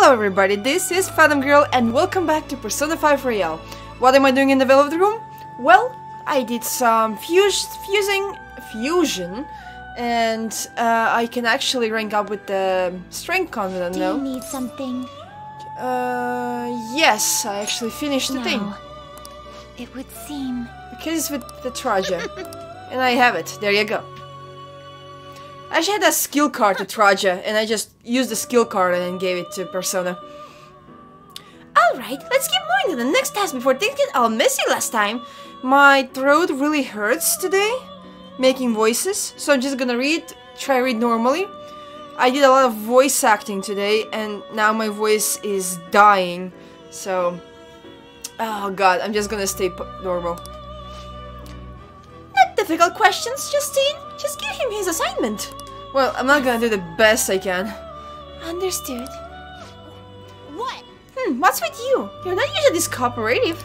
Hello everybody, this is Phantom Girl and welcome back to Persona 5 Royal. What am I doing in the middle of the room? Well, I did some fusion and I can actually rank up with the strength confident now. Do you need something? Yes, I actually finished the thing. It would seem... Okay, it's with the Traja. And I have it, there you go. I actually had a skill card to Traja, and I just used the skill card and then gave it to Persona. Alright, let's keep moving to the next task before things get all messy last time. My throat really hurts today, making voices, so I'm just gonna try read normally. I did a lot of voice acting today, and now my voice is dying, so... Oh god, I'm just gonna stay normal. Not difficult questions, Justine. Just give him his assignment. Well, I'm not gonna do the best I can. Understood. What? What's with you? You're not usually this cooperative.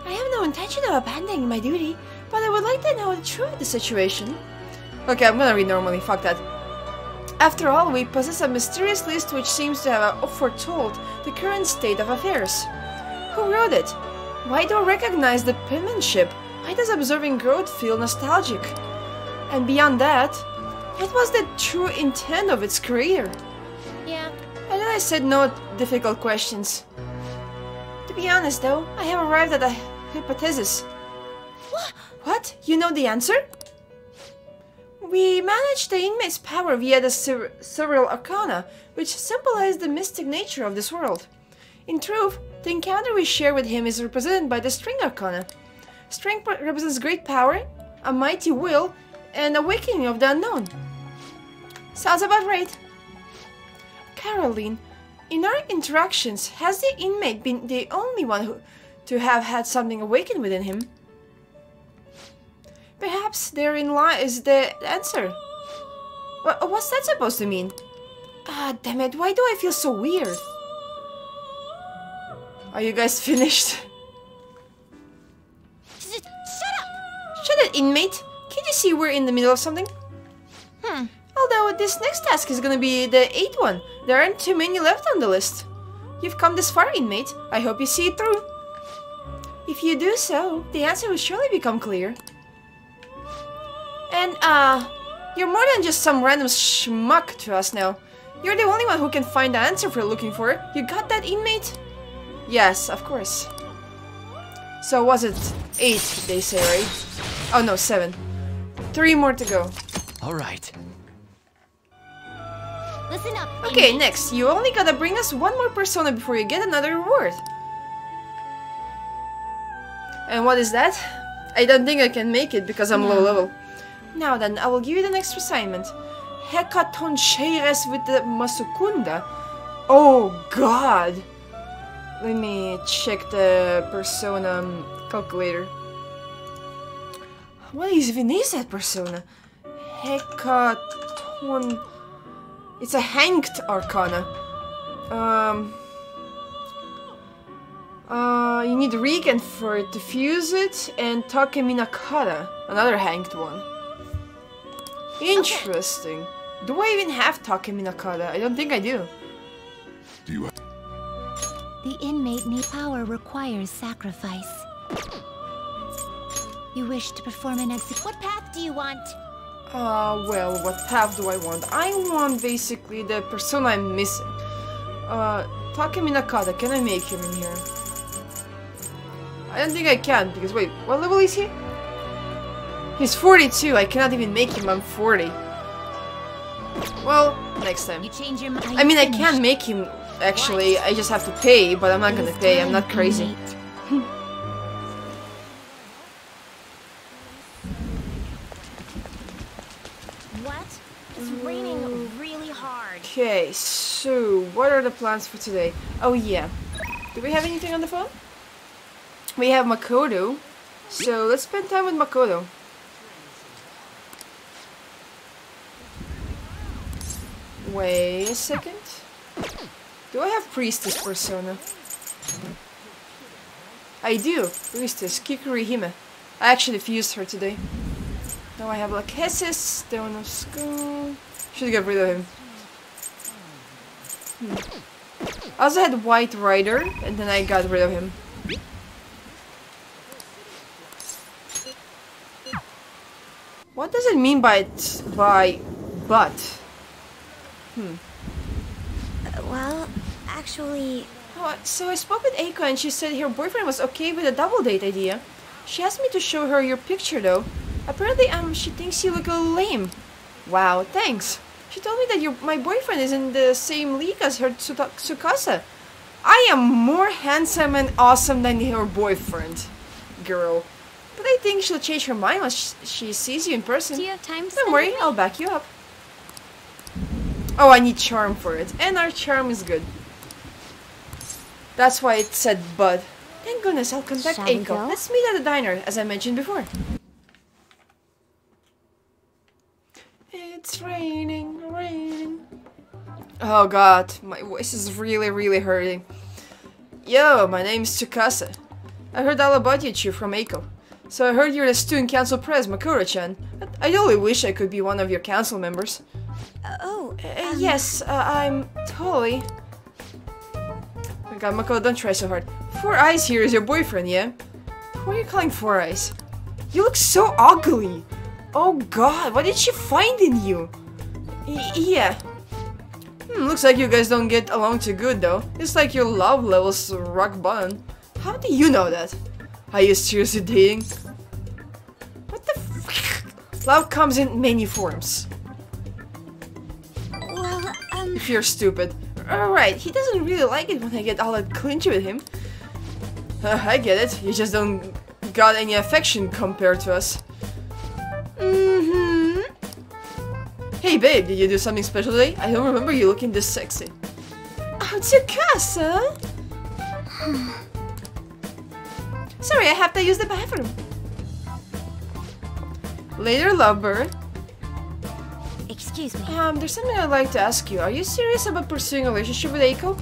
I have no intention of abandoning my duty, but I would like to know the truth of the situation. Okay, I'm gonna read normally, fuck that. After all, we possess a mysterious list which seems to have foretold the current state of affairs. Who wrote it? Why do I recognize the penmanship? Why does observing growth feel nostalgic? And beyond that, what was the true intent of its creator? Yeah. And then I said no difficult questions. To be honest though, I have arrived at a hypothesis. What? What? You know the answer? We manage the inmate's power via the several arcana, which symbolize the mystic nature of this world. In truth, the encounter we share with him is represented by the string arcana. Strength represents great power, a mighty will, and awakening of the unknown. Sounds about right. Caroline, in our interactions, has the inmate been the only one to have had something awakened within him? Perhaps therein lies the answer. What's that supposed to mean? Ah, damn it, why do I feel so weird? Are you guys finished? Shut up! Shut it, inmate! Can't you see we're in the middle of something? Although this next task is gonna be the 8th one. There aren't too many left on the list. You've come this far, inmate. I hope you see it through. If you do so, the answer will surely become clear. And, you're more than just some random schmuck to us now. You're the only one who can find the answer we're looking for. You got that, inmate? Yes, of course. So was it 8, they say, right? Oh no, 7. 3 more to go. Alright. Listen up. Okay, inmate. next, you only gotta bring us one more persona before you get another reward. And what is that? I don't think I can make it because I'm low level. Now then, I will give you the next assignment. Hecatoncheires with the Masukunda. Oh god! Let me check the persona calculator. What even is that persona? Hecaton... It's a hanged arcana. You need Regan for it to fuse it, and Takeminakata, another hanged one. Interesting. Okay. Do I even have Takeminakata? I don't think I do. Do you have... The inmate power requires sacrifice. You wish to perform an exit. What path do you want? Well, what path do I want? I want basically the persona I'm missing. Takeminakata, can I make him in here? I don't think I can, because wait, what level is he? He's 42, I cannot even make him, I'm 40. Well, next time. You change your mind. I mean, I can make him, actually, I just have to pay, but I'm not gonna pay, I'm not crazy. It's raining really hard. Okay, so what are the plans for today? Oh yeah, do we have anything on the phone? We have Makoto, so let's spend time with Makoto. Wait a second. Do I have Priestess persona? I do, Priestess Kikuri Hime. I actually fused her today. Now I have Lachesis, Stone of Skull. Should get rid of him. I also had White Rider, and then I got rid of him. What does it mean by but? Well, actually... Oh, so I spoke with Eiko and she said her boyfriend was okay with a double date idea. She asked me to show her your picture though. Apparently, she thinks you look a little lame. Wow, thanks. She told me that my boyfriend is in the same league as her Tsukasa. I am more handsome and awesome than her boyfriend, girl. But I think she'll change her mind once she sees you in person. Do you have time to Don't worry, I'll back you up. Oh, I need charm for it, and our charm is good. That's why it said bud. Thank goodness, I'll contact Shall we Eiko. go? Let's meet at the diner, as I mentioned before. It's raining, raining. Oh god, my voice is really hurting. Yo, my name's Tsukasa. I heard all about you two from Eiko. So I heard you're the student council pres, Makura-chan. I only wish I could be one of your council members. Yes, I'm totally... Oh my god, Mako, don't try so hard. Four Eyes here is your boyfriend, yeah? Who are you calling Four Eyes? You look so ugly! Oh god, what did she find in you? Yeah. Looks like you guys don't get along too good though. It's like your love level's rock bottom. How do you know that? Are you seriously dating? What the f- Love comes in many forms. Well, If you're stupid. Alright, he doesn't really like it when I get all that clinchy with him. I get it, you just don't got any affection compared to us. Hey babe, did you do something special today? I don't remember you looking this sexy. Oh, Tsukasa! Sorry, I have to use the bathroom. Later, lovebird. excuse me. There's something I'd like to ask you. Are you serious about pursuing a relationship with Eiko?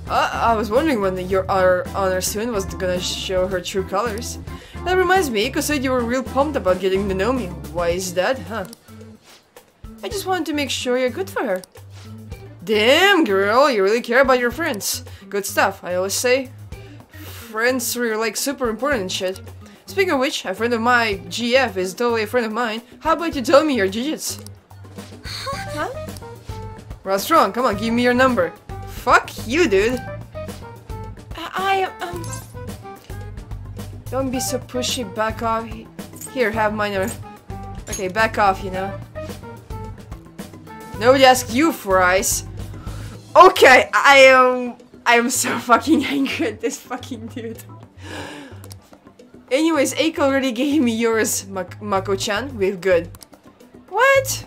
I was wondering when our honor student was gonna show her true colors. That reminds me, Eiko said you were real pumped about getting to know me. Why is that, huh? I just wanted to make sure you're good for her. Damn, girl, you really care about your friends. Good stuff, I always say. Friends are like super important and shit. Speaking of which, a friend of my GF is totally a friend of mine. How about you tell me your digits? Huh? Real strong, come on, give me your number. Fuck you, dude. Don't be so pushy, back off. Here, have my number. Okay, back off, you know. Nobody asked you for Eyes. Okay, I am so fucking angry at this fucking dude. Anyways, Eiko already gave me yours, Mako-chan. We're good. What?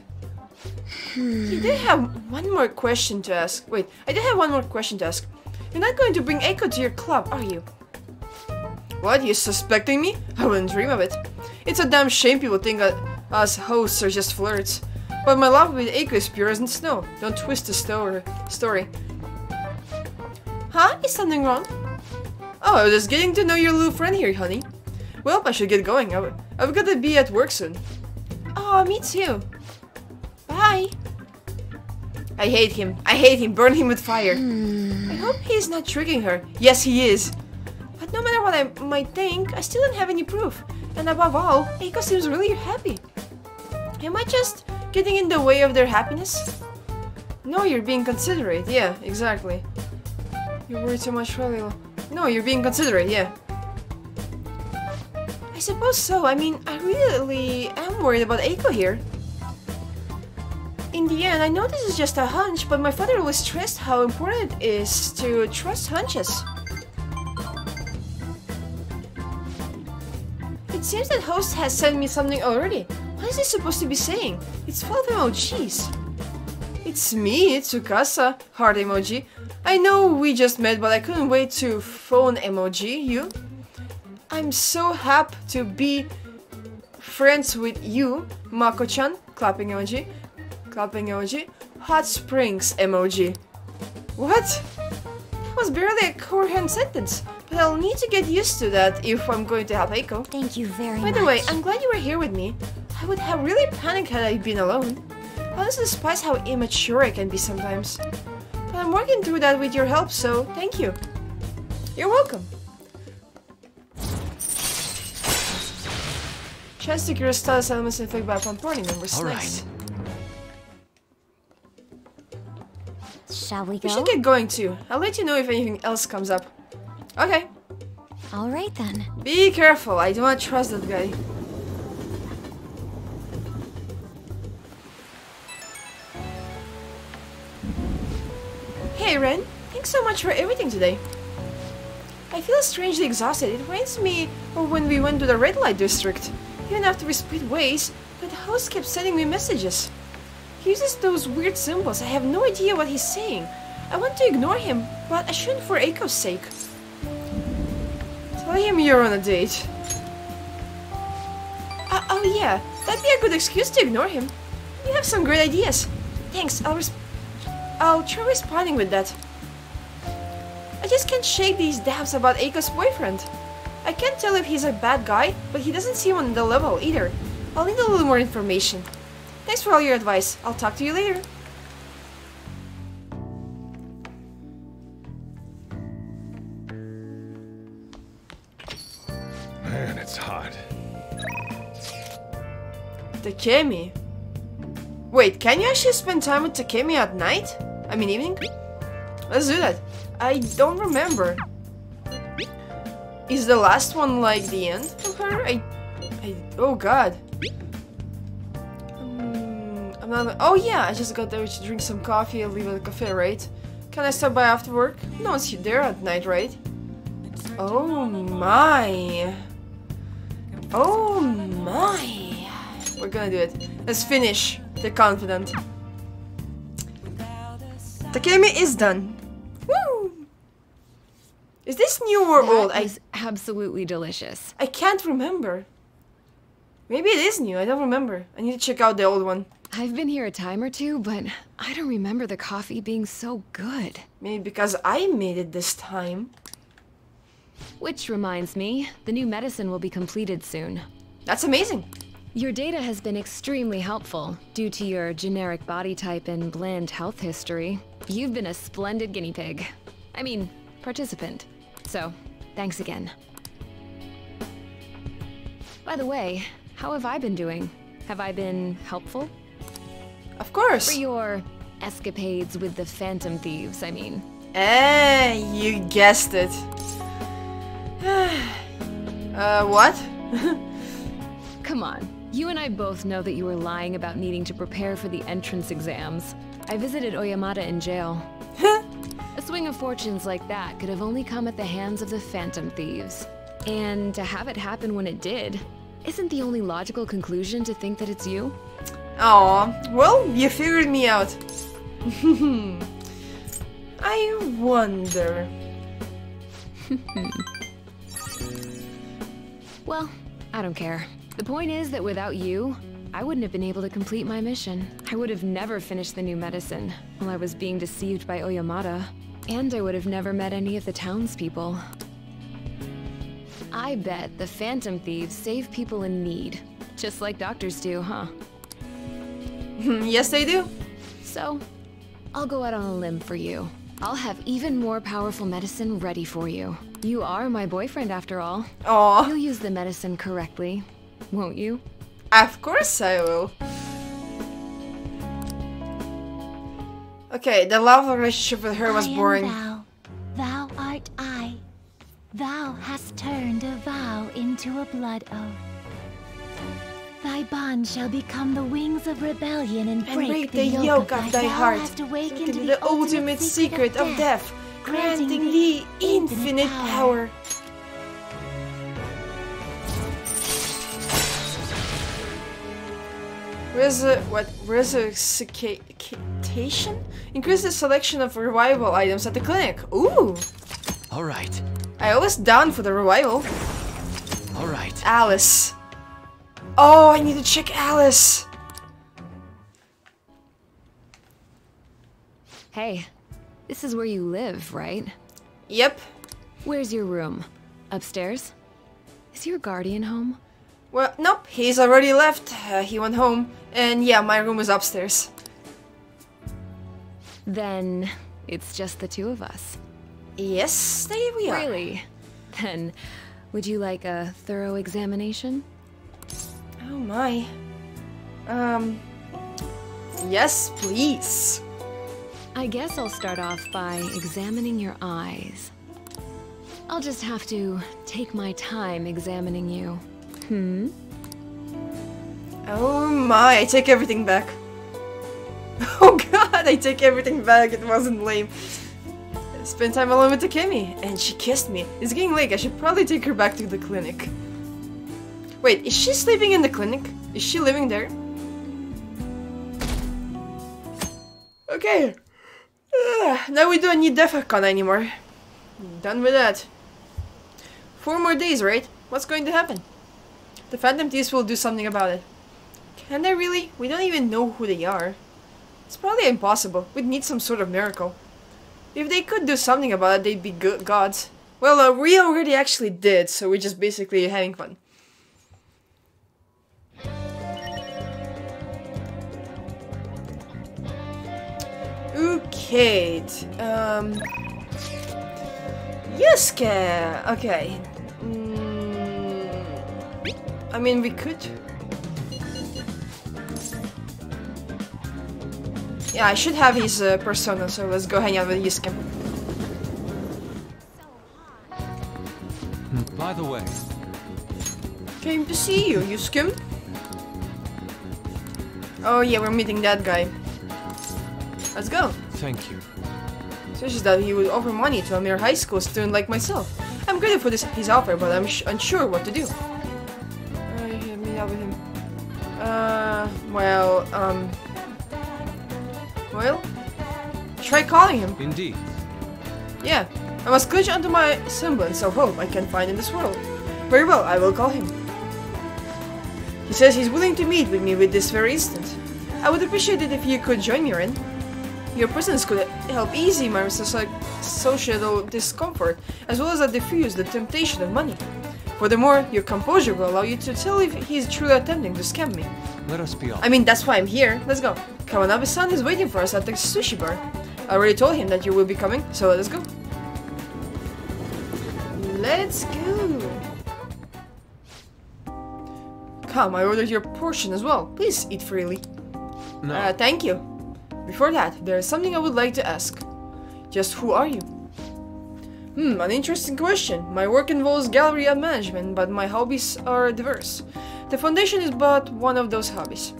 You did have one more question to ask. Wait, I did have one more question to ask. You're not going to bring Eiko to your club, are you? What? You suspecting me? I wouldn't dream of it. It's a damn shame people think us hosts are just flirts. But my love with Eiko is pure as snow. Don't twist the story. Huh? Is something wrong? Oh, I was just getting to know your little friend here, honey. Well, I should get going. I've got to be at work soon. Oh, me too. Bye. I hate him. I hate him. Burn him with fire. I hope he's not tricking her. Yes, he is. But no matter what I might think, I still don't have any proof. And above all, Eiko seems really happy. Am I just getting in the way of their happiness? No, you're being considerate. Yeah, exactly. You worry too much, really. No, you're being considerate. Yeah. I suppose so. I mean, I really am worried about Eiko here. In the end, I know this is just a hunch, but my father always stressed how important it is to trust hunches. It seems that host has sent me something already. What is he supposed to be saying? It's full of emojis. It's me, Tsukasa. Heart emoji. I know we just met, but I couldn't wait to phone emoji you. I'm so happy to be friends with you, Mako-chan. Clapping emoji. Clapping emoji. Hot springs emoji. What? That was barely a coherent sentence, but I'll need to get used to that if I'm going to help Eiko. Thank you very much. By the way, I'm glad you were here with me. I would have really panicked had I been alone. Honestly, despise how immature I can be sometimes. But I'm working through that with your help, so thank you. You're welcome. Chance to cure status elements inflicted by upon party members. All Nice. right. Shall we We go? should get going too. I'll let you know if anything else comes up. Okay. All right then. Be careful. I do not trust that guy. Hey Ren, thanks so much for everything today. I feel strangely exhausted. It reminds me of when we went to the red light district. Even after we split ways, that host kept sending me messages. He uses those weird symbols. I have no idea what he's saying. I want to ignore him, but I shouldn't for Eiko's sake. Tell him you're on a date. Oh yeah, that'd be a good excuse to ignore him. You have some great ideas. Thanks, I'll try responding with that. I just can't shake these doubts about Eiko's boyfriend. I can't tell if he's a bad guy, but he doesn't seem on the level either. I'll need a little more information. Thanks for all your advice. I'll talk to you later. Man, it's hot. Takemi. Wait, can you actually spend time with Takemi at night? I mean evening? Let's do that. I don't remember. Is the last one like the end of her? Oh god. I'm not. Oh yeah, I just got there to drink some coffee and leave at the cafe, right? Can I stop by after work? No one's there at night, right? Oh my. Oh my. We're gonna do it. Let's finish the confidant. Takemi is done. Woo! Is this new or old? That is absolutely delicious. I can't remember. Maybe it is new. I don't remember. I need to check out the old one. I've been here a time or two, but I don't remember the coffee being so good. Maybe because I made it this time. Which reminds me, the new medicine will be completed soon. That's amazing. Your data has been extremely helpful due to your generic body type and bland health history. You've been a splendid guinea pig. I mean, participant. So, thanks again. By the way, how have I been doing? Have I been helpful? Of course. For your escapades with the Phantom Thieves, I mean. You guessed it. What? Come on. You and I both know that you were lying about needing to prepare for the entrance exams. I visited Oyamada in jail. A swing of fortunes like that could have only come at the hands of the Phantom Thieves. And to have it happen when it did, isn't the only logical conclusion to think that it's you? Aw, well, you figured me out. I wonder. Well, I don't care. The point is that without you, I wouldn't have been able to complete my mission. I would have never finished the new medicine while I was being deceived by Oyamada. And I would have never met any of the townspeople. I bet the Phantom Thieves save people in need. Just like doctors do, huh? Yes, they do. So, I'll go out on a limb for you. I'll have even more powerful medicine ready for you. You are my boyfriend after all. Aw, You'll use the medicine correctly, won't you? of course I will. Okay, the love relationship with her was I am boring. Thou, thou art I. Thou hast turned a vow into a blood oath. Thy bond shall become the wings of rebellion and break the yoke of thy Thou heart, hast awakened to the ultimate secret of death, granting thee infinite power. Resuscitation? Increase the selection of revival items at the clinic. Ooh! All right. I always down for the revival. All right. Alice. Oh, I need to check Alice. Hey, this is where you live, right? Yep. Where's your room? Upstairs? Is your guardian home? Well, nope. He's already left. He went home. And yeah, my room is upstairs. Then, It's just the two of us. Yes, there we are. Really? Then, would you like a thorough examination? Oh my. Yes, please. I guess I'll start off by examining your eyes. I'll just have to take my time examining you. Oh my, I take everything back. Oh god, I take everything back, it wasn't lame. I spent time alone with Takemi, and she kissed me. It's getting late, I should probably take her back to the clinic. Wait, is she sleeping in the clinic? Is she living there? Okay. Now we don't need Defacon anymore. Done with that. 4 more days, right? What's going to happen? The Phantom Thieves will do something about it. Can they really? We don't even know who they are. It's probably impossible. We'd need some sort of miracle. If they could do something about it, they'd be good gods. Well, we already actually did, so we're just basically having fun. Okay. Yusuke. Okay. I mean, we could. Yeah, I should have his persona, so let's go hang out with Yusuke. By the way, Came to see you, Yusuke. Oh yeah, we're meeting that guy. Let's go. thank you. Such that he would offer money to a mere high school student like myself. I'm grateful for his offer, but I'm unsure what to do. Meet up with him. Well, try calling him. Indeed. Yeah, I must clutch onto my semblance of hope I can find in this world. Very well, I will call him. He says he's willing to meet with me with this very instant. I would appreciate it if you could join me, Ren. Your presence could help ease my social discomfort, as well as diffuse the temptation of money. Furthermore, your composure will allow you to tell if he's truly attempting to scam me. Let us be off. I mean, that's why I'm here. Let's go. Kawanabe-san is waiting for us at the sushi bar. I already told him that you will be coming, so let us go. Let's go. Come, I ordered your portion as well. Please eat freely. No. Thank you. Before that, there is something I would like to ask. Just who are you? An interesting question. My work involves gallery management, but my hobbies are diverse. The foundation is but one of those hobbies.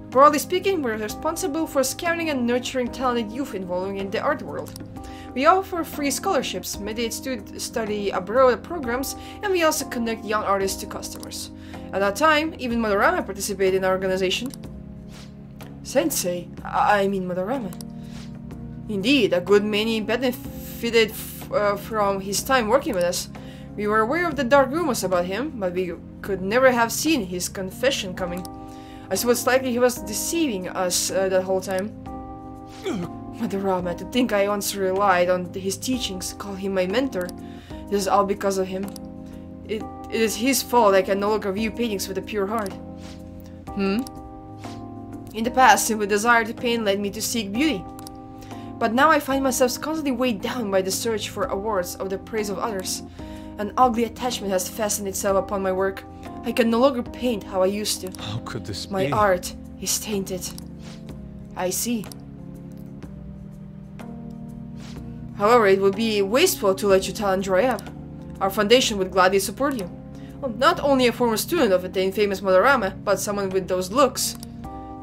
Broadly speaking, we're responsible for scouting and nurturing talented youth involved in the art world. We offer free scholarships, mediate study abroad programs, and we also connect young artists to customers. At that time, even Madarame participated in our organization. Sensei, I mean Madarame. Indeed, a good many benefited from his time working with us. We were aware of the dark rumors about him, but we could never have seen his confession coming. I suppose likely he was deceiving us that whole time. Madarame, to think I once relied on his teachings, call him my mentor. This is all because of him. It is his fault I can no longer view paintings with a pure heart. In the past, simple desire to paint led me to seek beauty. But now I find myself constantly weighed down by the search for awards of the praise of others. An ugly attachment has fastened itself upon my work. I can no longer paint how I used to. How could this be? My art is tainted. I see. However, it would be wasteful to let your talent dry up. Our foundation would gladly support you. Well, not only a former student of the infamous Madarame, but someone with those looks.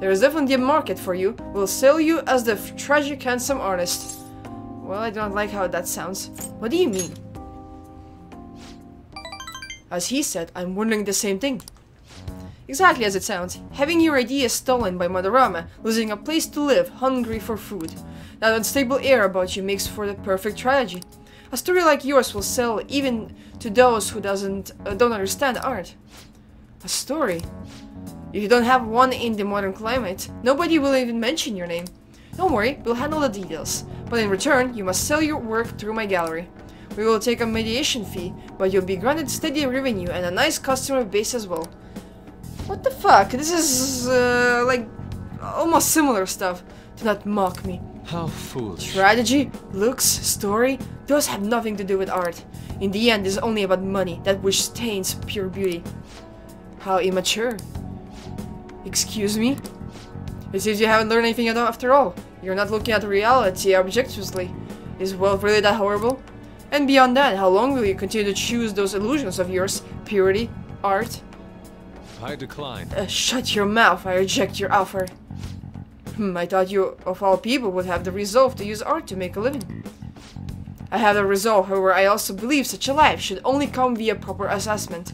There is definitely a market for you. We'll sell you as the tragic handsome artist. Well, I don't like how that sounds. What do you mean? As he said, I'm wondering the same thing. Exactly as it sounds. Having your ideas stolen by Madarame, losing a place to live, hungry for food. That unstable air about you makes for the perfect trilogy. A story like yours will sell even to those who don't understand art. A story? If you don't have one in the modern climate, nobody will even mention your name. Don't worry, we'll handle the details. But in return, you must sell your work through my gallery. We will take a mediation fee, but you'll be granted steady revenue and a nice customer base as well. What the fuck? This is, like, almost similar stuff. Do not mock me. How foolish. Strategy, looks, story, those have nothing to do with art. In the end, it's only about money, that which stains pure beauty. How immature. Excuse me? It seems you haven't learned anything after all. You're not looking at reality objectively. Is wealth really that horrible? And beyond that, how long will you continue to choose those illusions of yours? Purity? Art? I decline. Shut your mouth, I reject your offer. I thought you, of all people, would have the resolve to use art to make a living. I have the resolve, however, I also believe such a life should only come via proper assessment.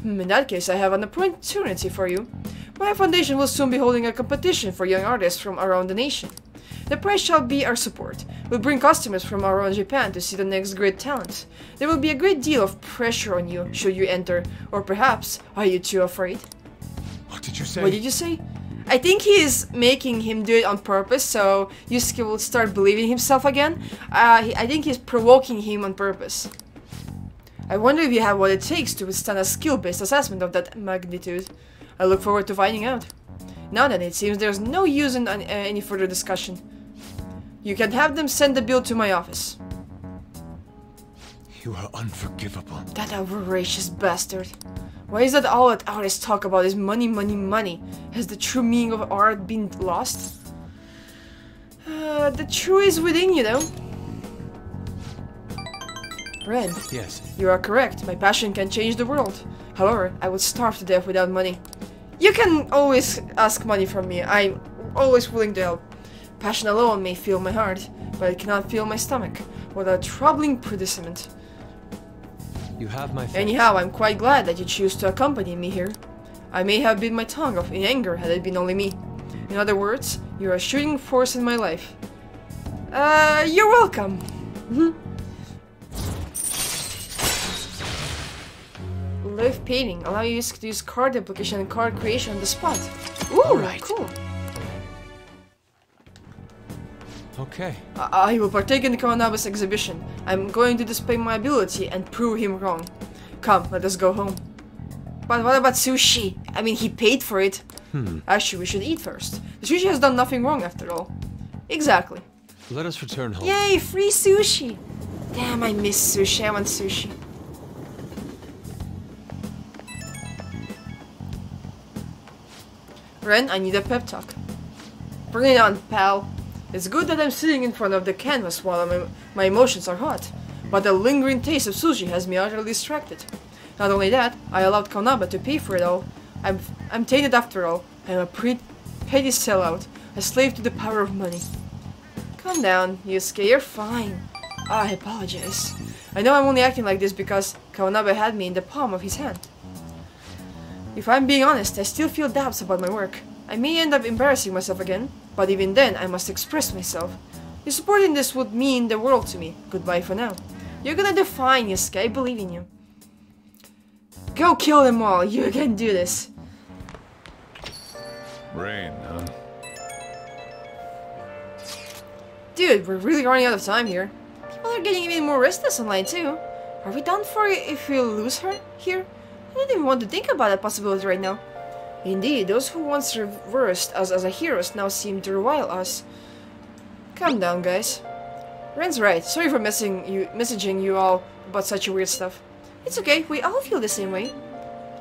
In that case, I have an opportunity for you. My foundation will soon be holding a competition for young artists from around the nation. The prize shall be our support. We'll bring customers from around Japan to see the next great talent. There will be a great deal of pressure on you should you enter, or perhaps, are you too afraid? What did you say? What did you say? I think he is making him do it on purpose, so Yusuke will start believing himself again. I think he's provoking him on purpose. I wonder if you have what it takes to withstand a skill-based assessment of that magnitude. I look forward to finding out. Now then, it seems there's no use in any further discussion. You can have them send the bill to my office. You are unforgivable. That voracious bastard. Why is that all that artists talk about is money, money, money? Has the true meaning of art been lost? The truth is within you, though. Ren. Yes. You are correct. My passion can change the world. However, I would starve to death without money. You can always ask money from me. I'm always willing to help. Passion alone may fill my heart, but it cannot fill my stomach. What a troubling predicament. You have my thanks. Anyhow, I'm quite glad that you choose to accompany me here. I may have bit my tongue off in anger had it been only me. In other words, you're a shooting force in my life. You're welcome. Live painting. Allow you to use card application and card creation on the spot. Ooh, right. Cool. Okay. I will partake in the Kawanaba's exhibition. I'm going to display my ability and prove him wrong. Come, let us go home. But what about sushi? I mean, he paid for it. Actually, we should eat first. The sushi has done nothing wrong after all. Exactly. Let us return home. Yay, free sushi! Damn, I miss sushi. I want sushi. Ren, I need a pep talk. Bring it on, pal. It's good that I'm sitting in front of the canvas while my emotions are hot, but the lingering taste of sushi has me utterly distracted. Not only that, I allowed Kawanaba to pay for it all. I'm tainted after all. I'm a petty sellout, a slave to the power of money. Calm down, Yusuke, you're fine. I apologize. I know I'm only acting like this because Kawanaba had me in the palm of his hand. If I'm being honest, I still feel doubts about my work. I may end up embarrassing myself again, but even then, I must express myself. Your support in this would mean the world to me. Goodbye for now. You're gonna do fine, Yusuke. I believe in you. Go kill them all. You can do this. Rain, huh? Dude, we're really running out of time here. People are getting even more restless online too. Are we done for if we lose her here? I don't even want to think about that possibility right now. Indeed, those who once reversed us as a heroes now seem to revile us. Calm down, guys. Ren's right. Sorry for messaging you all about such weird stuff. It's okay, we all feel the same way.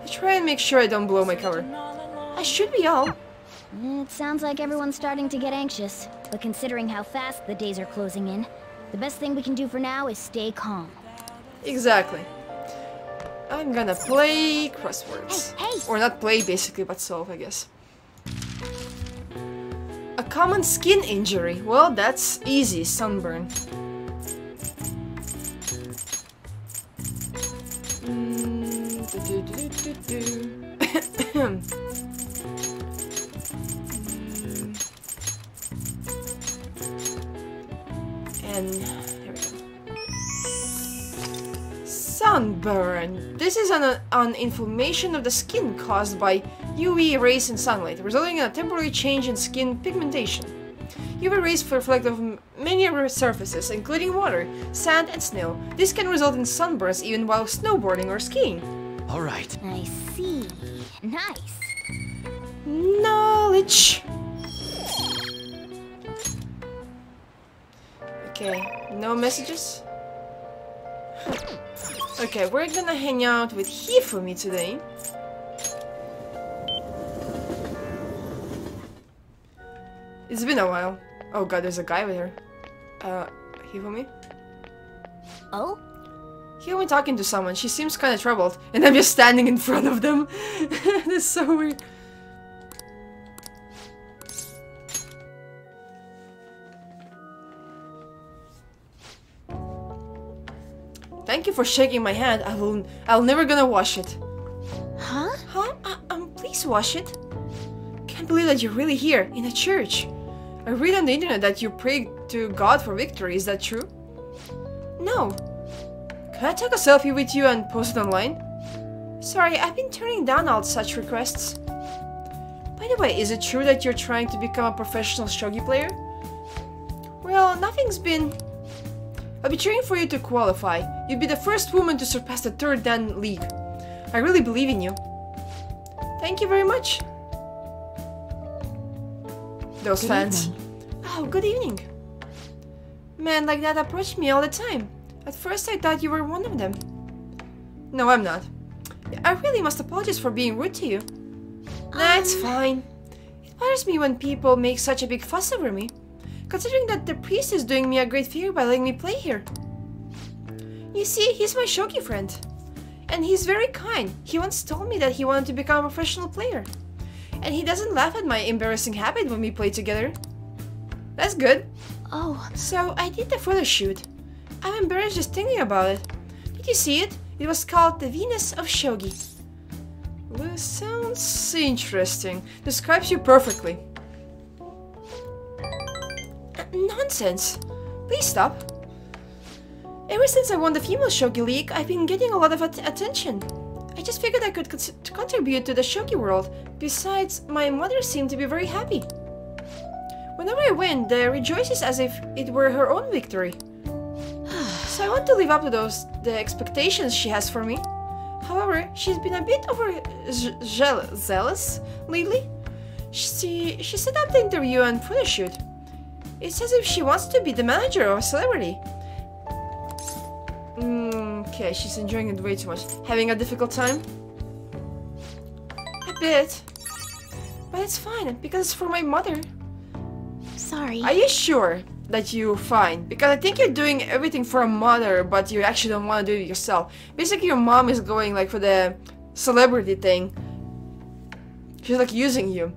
I try and make sure I don't blow my cover. I should be all. It sounds like everyone's starting to get anxious, but considering how fast the days are closing in, the best thing we can do for now is stay calm. Exactly. I'm gonna play crosswords. Hey! Or not play, basically, but solve, I guess. A common skin injury. Well, that's easy. Sunburn. And here we go. Sunburn. This is an inflammation of the skin caused by UV rays and sunlight, resulting in a temporary change in skin pigmentation. UV rays reflect on many surfaces, including water, sand, and snow. This can result in sunburns even while snowboarding or skiing. All right. I see. Nice. Knowledge. Okay, no messages? Okay, we're gonna hang out with Hifumi today. It's been a while. Oh god, there's a guy with her. Hifumi? Oh? Hifumi talking to someone. She seems kind of troubled. And I'm just standing in front of them. That's so weird. Thank you for shaking my hand. I'll never gonna wash it. Huh? Huh? Please wash it. Can't believe that you're really here, in a church. I read on the internet that you pray to God for victory. Is that true? No. Can I take a selfie with you and post it online? Sorry, I've been turning down all such requests. By the way, is it true that you're trying to become a professional shogi player? Well, nothing's been... I'll be cheering for you to qualify. You'd be the first woman to surpass the 3rd Dan League. I really believe in you. Thank you very much. Those fans. Oh, good evening. Men like that approach me all the time. At first I thought you were one of them. No, I'm not. I really must apologize for being rude to you. Nah, it's fine. It bothers me when people make such a big fuss over me. Considering that the priest is doing me a great favor by letting me play here. You see, he's my shogi friend. And he's very kind. He once told me that he wanted to become a professional player. And he doesn't laugh at my embarrassing habit when we play together. That's good. Oh. So I did the photo shoot. I'm embarrassed just thinking about it. Did you see it? It was called The Venus of Shogi. Well, sounds interesting. Describes you perfectly. Nonsense. Please stop. Ever since I won the Female Shogi League, I've been getting a lot of attention. I just figured I could contribute to the shogi world. Besides, my mother seemed to be very happy. Whenever I win, they rejoices as if it were her own victory. So I want to live up to the expectations she has for me. However, she's been a bit zealous lately. She set up the interview and photo shoot. It's as if she wants to be the manager of a celebrity. Okay, she's enjoying it way too much. Having a difficult time? A bit. But it's fine, because it's for my mother. Sorry. Are you sure that you're fine? Because I think you're doing everything for a mother, but you actually don't want to do it yourself. Basically, your mom is going like for the celebrity thing. She's like using you.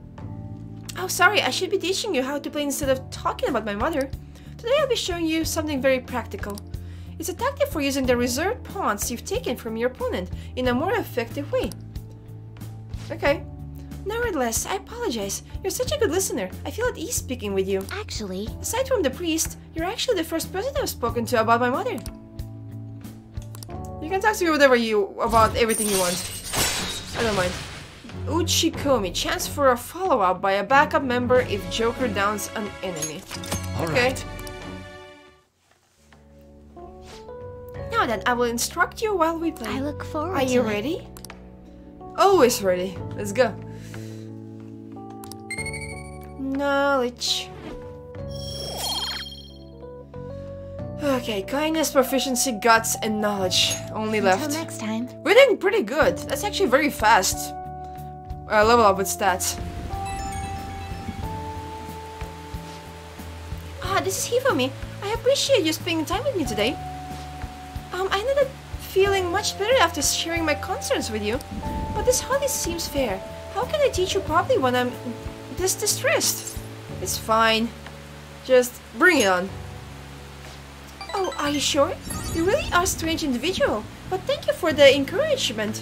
Oh, sorry, I should be teaching you how to play instead of talking about my mother. Today I'll be showing you something very practical. It's a tactic for using the reserved pawns you've taken from your opponent in a more effective way. Okay. Nevertheless, I apologize. You're such a good listener. I feel at ease speaking with you. Actually... Aside from the priest, you're actually the first person I've spoken to about my mother. You can talk to me about everything you want. I don't mind. Uchikomi, chance for a follow-up by a backup member if Joker downs an enemy. Okay. Now then, I will instruct you while we play. I look forward to it. Are you ready? Always ready. Let's go. Knowledge. Okay, kindness, proficiency, guts, and knowledge. Only left. Until next time. We're doing pretty good. That's actually very fast. Level up with stats. Ah, this is Hifumi. I appreciate you spending time with me today. I ended up feeling much better after sharing my concerns with you. But this hardly seems fair. How can I teach you properly when I'm this distressed? It's fine. Just bring it on. Oh, are you sure? You really are a strange individual. But thank you for the encouragement.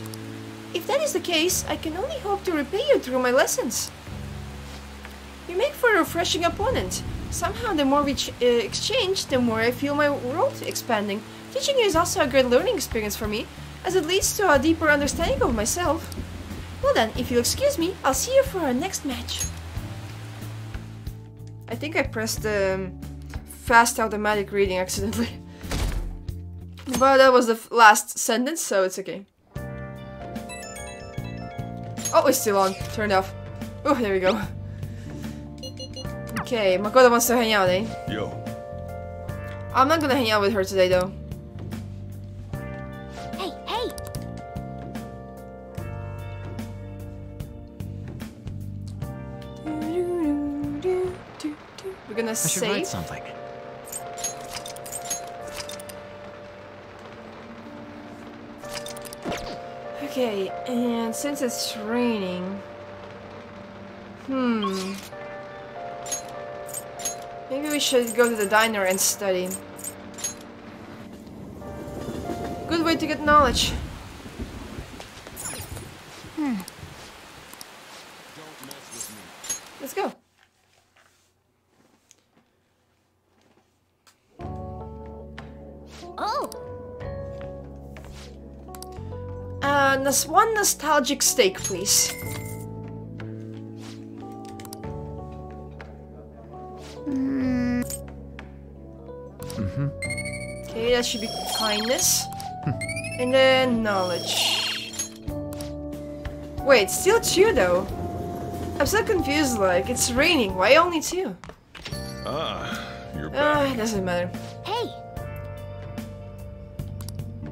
If that is the case, I can only hope to repay you through my lessons. You make for a refreshing opponent. Somehow, the more we exchange, the more I feel my world expanding. Teaching you is also a great learning experience for me, as it leads to a deeper understanding of myself. Well then, if you'll excuse me, I'll see you for our next match. I think I pressed the fast automatic reading accidentally. But that was the last sentence, so it's okay. Oh, it's still on. Turned off. Oh, there we go. Okay, Makoto wants to hang out, eh? Yo. I'm not gonna hang out with her today, though. Hey, hey! We're gonna I should write save. something. Okay, and since it's raining... Maybe we should go to the diner and study. Good way to get knowledge. Let's go. Oh! One nostalgic steak, please. Okay, that should be kindness. And then knowledge. Wait, still 2 though. I'm so confused, like, it's raining. Why only 2? You're back. It doesn't matter. Hey!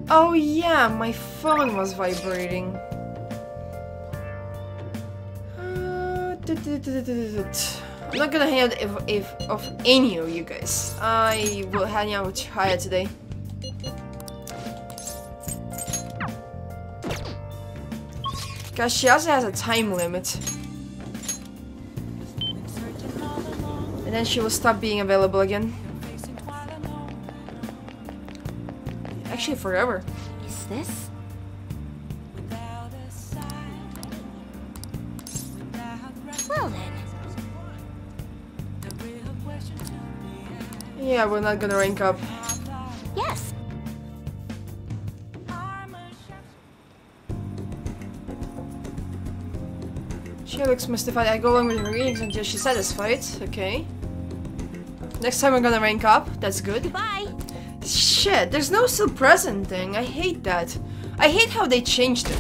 Oh yeah, my phone was vibrating. I'm not gonna hang out if of any of you guys. I will hang out with Chihaya today. Because she also has a time limit. And then she will stop being available again. Actually, forever. Is this? Well then. Yeah, we're not gonna rank up. Yes. She looks mystified. I go along with her readings until she's satisfied. Okay. Next time we're gonna rank up. That's good. Bye. Shit, there's no still present thing. I hate that. I hate how they changed it.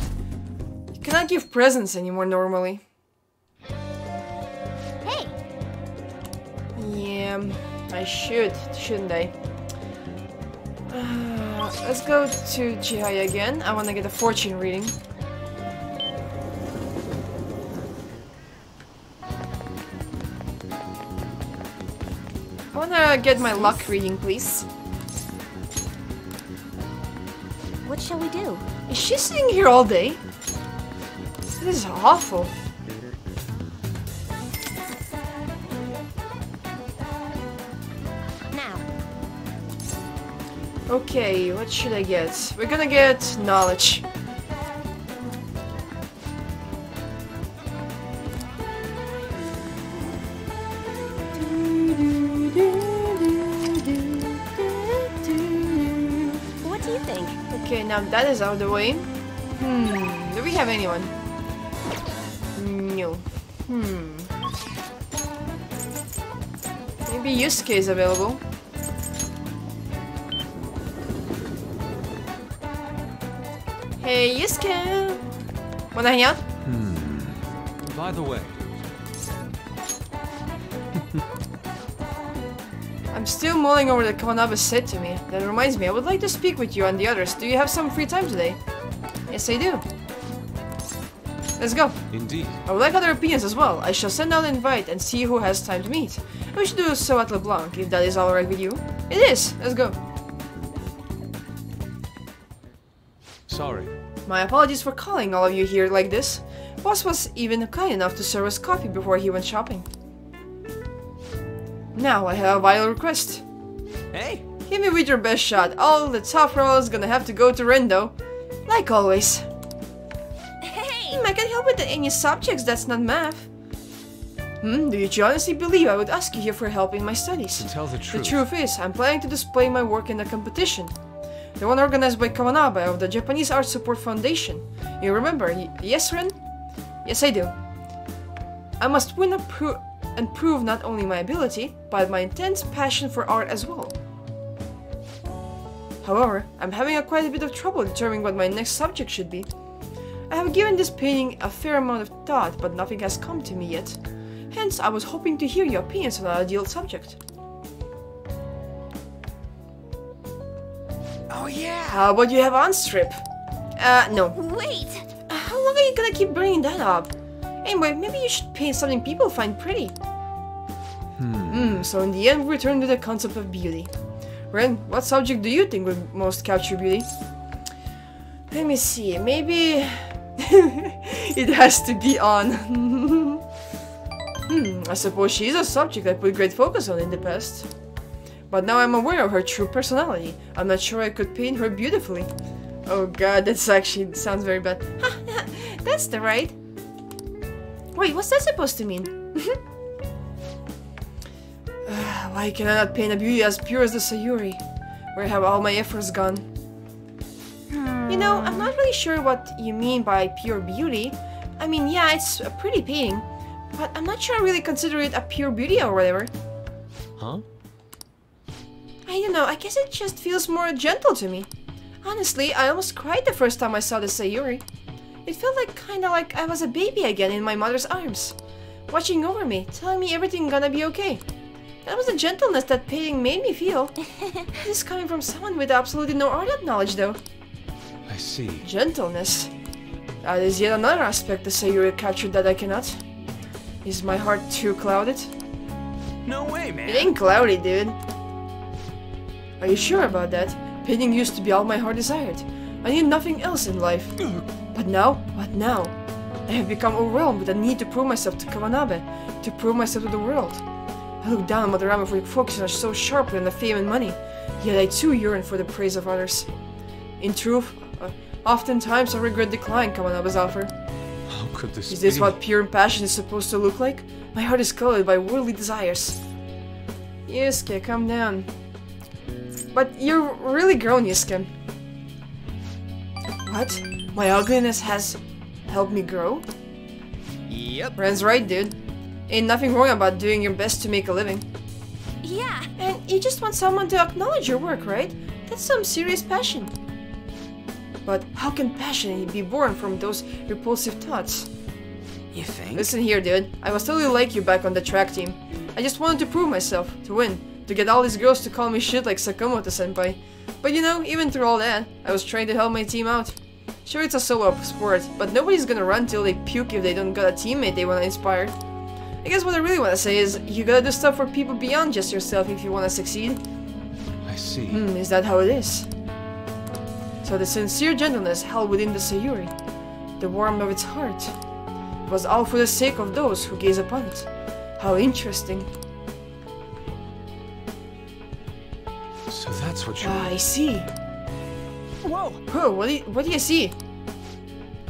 You cannot give presents anymore normally. Hey. Yeah, I should, shouldn't I? Let's go to Chihaya again. I want to get a fortune reading. I want to get my luck reading, please. What shall we do? Is she sitting here all day? This is awful. Now. Okay, what should I get? We're gonna get knowledge. What do you think? Okay, now that is out of the way. Do we have anyone? No. Maybe Yusuke is available. Hey, Yusuke! Wanna hang out? By the way, I'm still mulling over what Kawanabe said to me. That reminds me, I would like to speak with you and the others. Do you have some free time today? Yes, I do. Let's go. indeed. I would like other opinions as well. I shall send out an invite and see who has time to meet. We should do so at LeBlanc, if that is alright with you. It is! Let's go. Sorry. My apologies for calling all of you here like this. Boss was even kind enough to serve us coffee before he went shopping. Now I have a vital request. Hey! Hit me with your best shot. All the tough roll's gonna have to go to Rendo. Like always. Hey! I can't help it that any subjects that's not math. Do you honestly believe I would ask you here for help in my studies? To tell the The truth. truth is, I'm planning to display my work in a competition. The one organized by Kawanabe of the Japanese Art Support Foundation. You remember, yes, Ren? Yes, I do. I must win and prove not only my ability, but my intense passion for art as well. However, I'm having quite a bit of trouble determining what my next subject should be. I have given this painting a fair amount of thought, but nothing has come to me yet. Hence, I was hoping to hear your opinions on an ideal subject. Oh yeah. How about you have unstrip? No. Wait! How long are you gonna keep bringing that up? Anyway, maybe you should paint something people find pretty. So in the end, we return to the concept of beauty. Ren, what subject do you think would most capture beauty? Let me see, maybe... it has to be on. I suppose she is a subject I put great focus on in the past. But now I'm aware of her true personality. I'm not sure I could paint her beautifully. Oh god, that's actually sounds very bad. That's the right. Wait, what's that supposed to mean? Why can I not paint a beauty as pure as the Sayuri? Where have all my efforts gone? You know, I'm not really sure what you mean by pure beauty. I mean, yeah, it's a pretty painting, but I'm not sure I really consider it a pure beauty or whatever. Huh? I don't know, I guess it just feels more gentle to me. Honestly, I almost cried the first time I saw the Sayuri. It felt like kinda like I was a baby again in my mother's arms, watching over me, telling me everything gonna be okay. That was the gentleness that painting made me feel. This is coming from someone with absolutely no art knowledge though. I see. Gentleness. That is yet another aspect the Sayuri captured that I cannot. Is my heart too clouded? No way, man. It ain't cloudy, dude. Are you sure about that? Painting used to be all my heart desired. I need nothing else in life. But now? What now? I have become overwhelmed with the need to prove myself to Kawanabe, to prove myself to the world. I look down on Madarame for focusing so sharply on the fame and money, yet I too yearn for the praise of others. In truth, oftentimes I regret declining Kawanabe's offer. How could this be? Is this what pure passion is supposed to look like? My heart is clouded by worldly desires. Yusuke, calm down. But you're really grown, Yusuke. What? My ugliness has helped me grow? Yep. Ren's right, dude. Ain't nothing wrong about doing your best to make a living. Yeah. And you just want someone to acknowledge your work, right? That's some serious passion. But how can passion be born from those repulsive thoughts? You think? Listen here, dude. I was totally like you back on the track team. I just wanted to prove myself, to win, to get all these girls to call me shit like Sakamoto-senpai. But you know, even through all that, I was trying to help my team out. Sure, it's a solo sport, but nobody's gonna run till they puke if they don't got a teammate they wanna inspire. I guess what I really wanna say is, you gotta do stuff for people beyond just yourself if you wanna succeed. I see. Is that how it is? So the sincere gentleness held within the Sayuri, the warmth of its heart, was all for the sake of those who gaze upon it. How interesting. So that's what you... I see. Whoa! Oh, what do you see?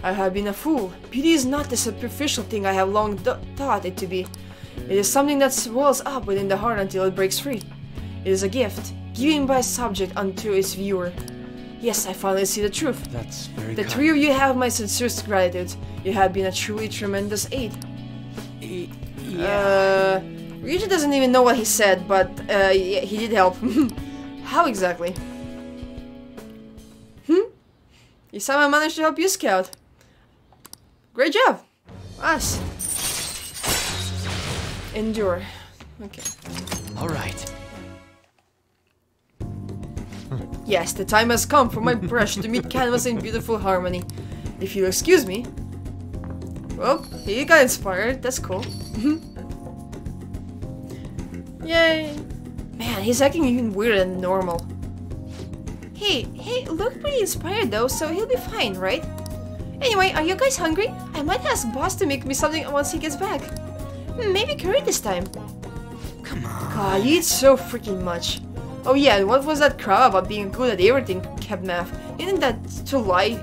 I have been a fool. Beauty is not the superficial thing I have long thought it to be. It is something that swells up within the heart until it breaks free. It is a gift, given by a subject unto its viewer. Yes, I finally see the truth. That's very The kind. three of you have my sincerest gratitude. You have been a truly tremendous aid. Yeah. Ryuji doesn't even know what he said, but yeah, he did help. How exactly? You somehow managed to help you, Scout. Great job! Us. Endure. Okay. Alright. Yes, the time has come for my brush to meet canvas in beautiful harmony. If you'll excuse me. Well, he got inspired. That's cool. Yay! Man, he's acting even weirder than normal. Hey, look pretty inspired though, so he'll be fine, right? Anyway, are you guys hungry? I might ask boss to make me something once he gets back. Maybe curry this time. Come on. God, you eat so freaking much. Oh yeah, and what was that crap about being good at everything, Capmath? Isn't that to lie?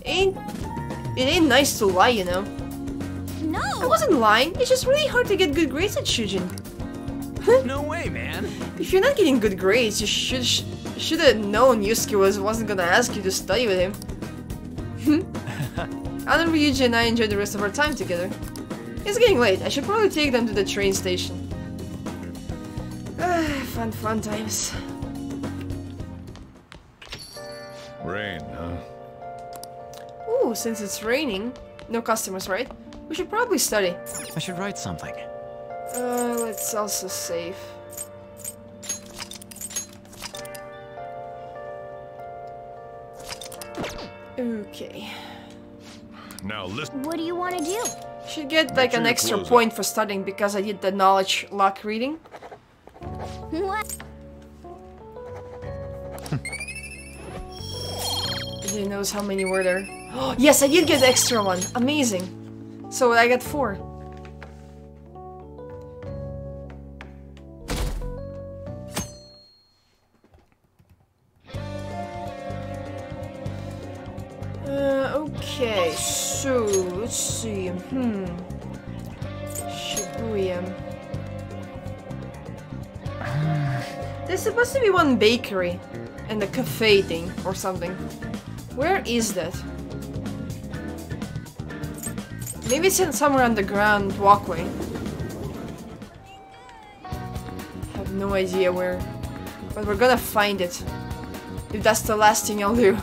It ain't nice to lie, you know. No! I wasn't lying, it's just really hard to get good grades at Shujin. No way, man. If you're not getting good grades, you should have known Yusuke wasn't gonna ask you to study with him. Alan, Ryuji and I enjoyed the rest of our time together. It's getting late, I should probably take them to the train station. Fun times. Rain, huh? Ooh, since it's raining, no customers, right? We should probably study. I should write something. Let's also save. Okay. Now listen. What do you want to do? Should get like an extra point for studying because I did the knowledge lock reading. What? He knows how many were there. Oh, yes, I did get the extra one. Amazing. So I got 4. Okay, so let's see. Shibuya. There's supposed to be one bakery and a cafe thing or something. Where is that? Maybe it's in somewhere underground walkway. I have no idea where. But we're gonna find it. If that's the last thing I'll do.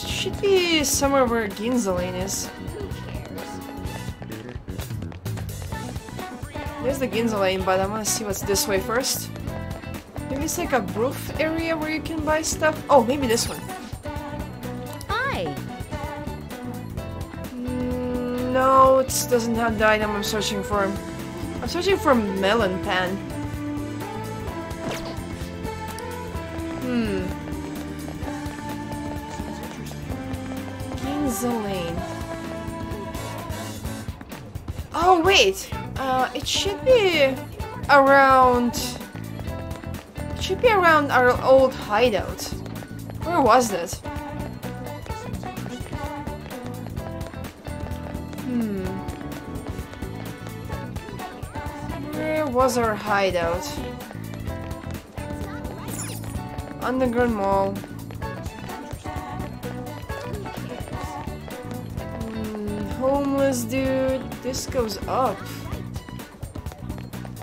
Should be somewhere where Ginza Lane is. There's the Ginza Lane, but I want to see what's this way first. Maybe it's like a roof area where you can buy stuff. Oh, maybe this one. Hi. No, it doesn't have the item I'm searching for. I'm searching for melon pan. Ginza Lane. Oh wait, it should be around. It should be around our old hideout. Where was that? Where was our hideout? Underground Mall. Homeless dude. This goes up.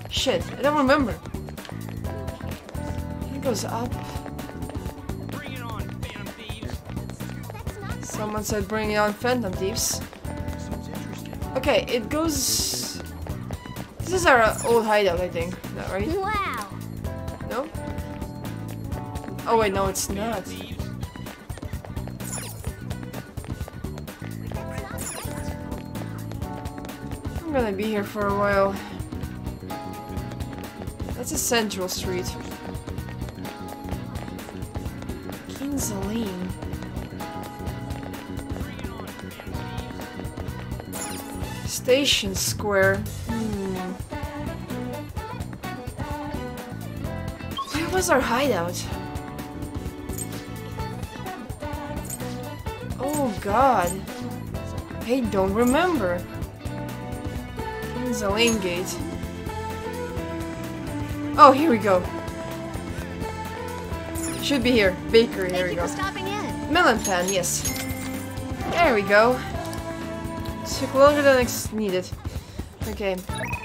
Shit, I don't remember. It goes up. Bring it on, Phantom Thieves. Someone said bring it on, Phantom Thieves. Okay, it goes... This is our old hideout, I think. Is that right? Wow. No? Oh wait, no, it's not. I'm gonna be here for a while. That's a Central Street. Ginza Lane. Station Square. Where was our hideout? Oh god. I don't remember. Ginza Lane Gate. Oh, here we go. Should be here. Bakery, there we go. Stopping in. Melon pan, yes. There we go. Took longer than needed. Okay.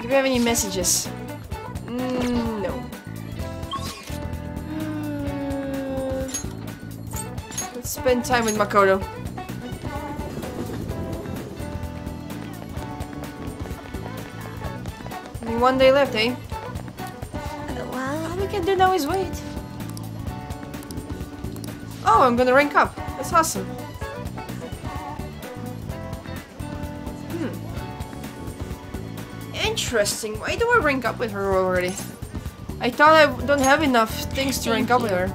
Do we have any messages? No. Let's spend time with Makoto. Only 1 day left, eh? Well, all we can do now is wait. Oh, I'm gonna rank up. That's awesome. Interesting. Why do I rank up with her already? I thought I don't have enough things to rank up with her.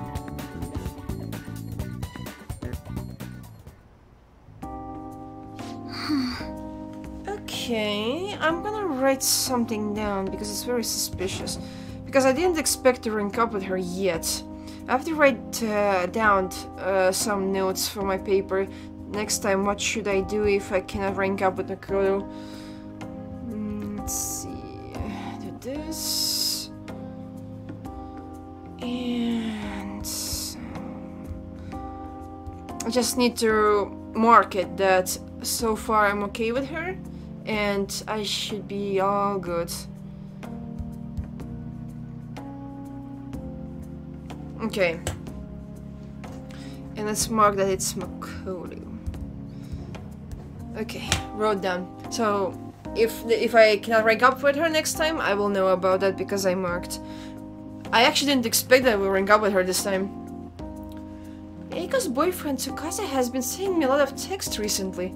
Okay, I'm gonna write something down because it's very suspicious. Because I didn't expect to rank up with her yet. I have to write down some notes for my paper. Next time, what should I do if I cannot rank up with Makoto? Let's see. Do this. And I just need to mark it that so far I'm okay with her. And I should be all good. Okay. And let's mark that it's Makoto. Okay, wrote down. So if I cannot rank up with her next time, I will know about that because I marked. I actually didn't expect that I would rank up with her this time. Eiko's boyfriend Tsukasa has been sending me a lot of text recently.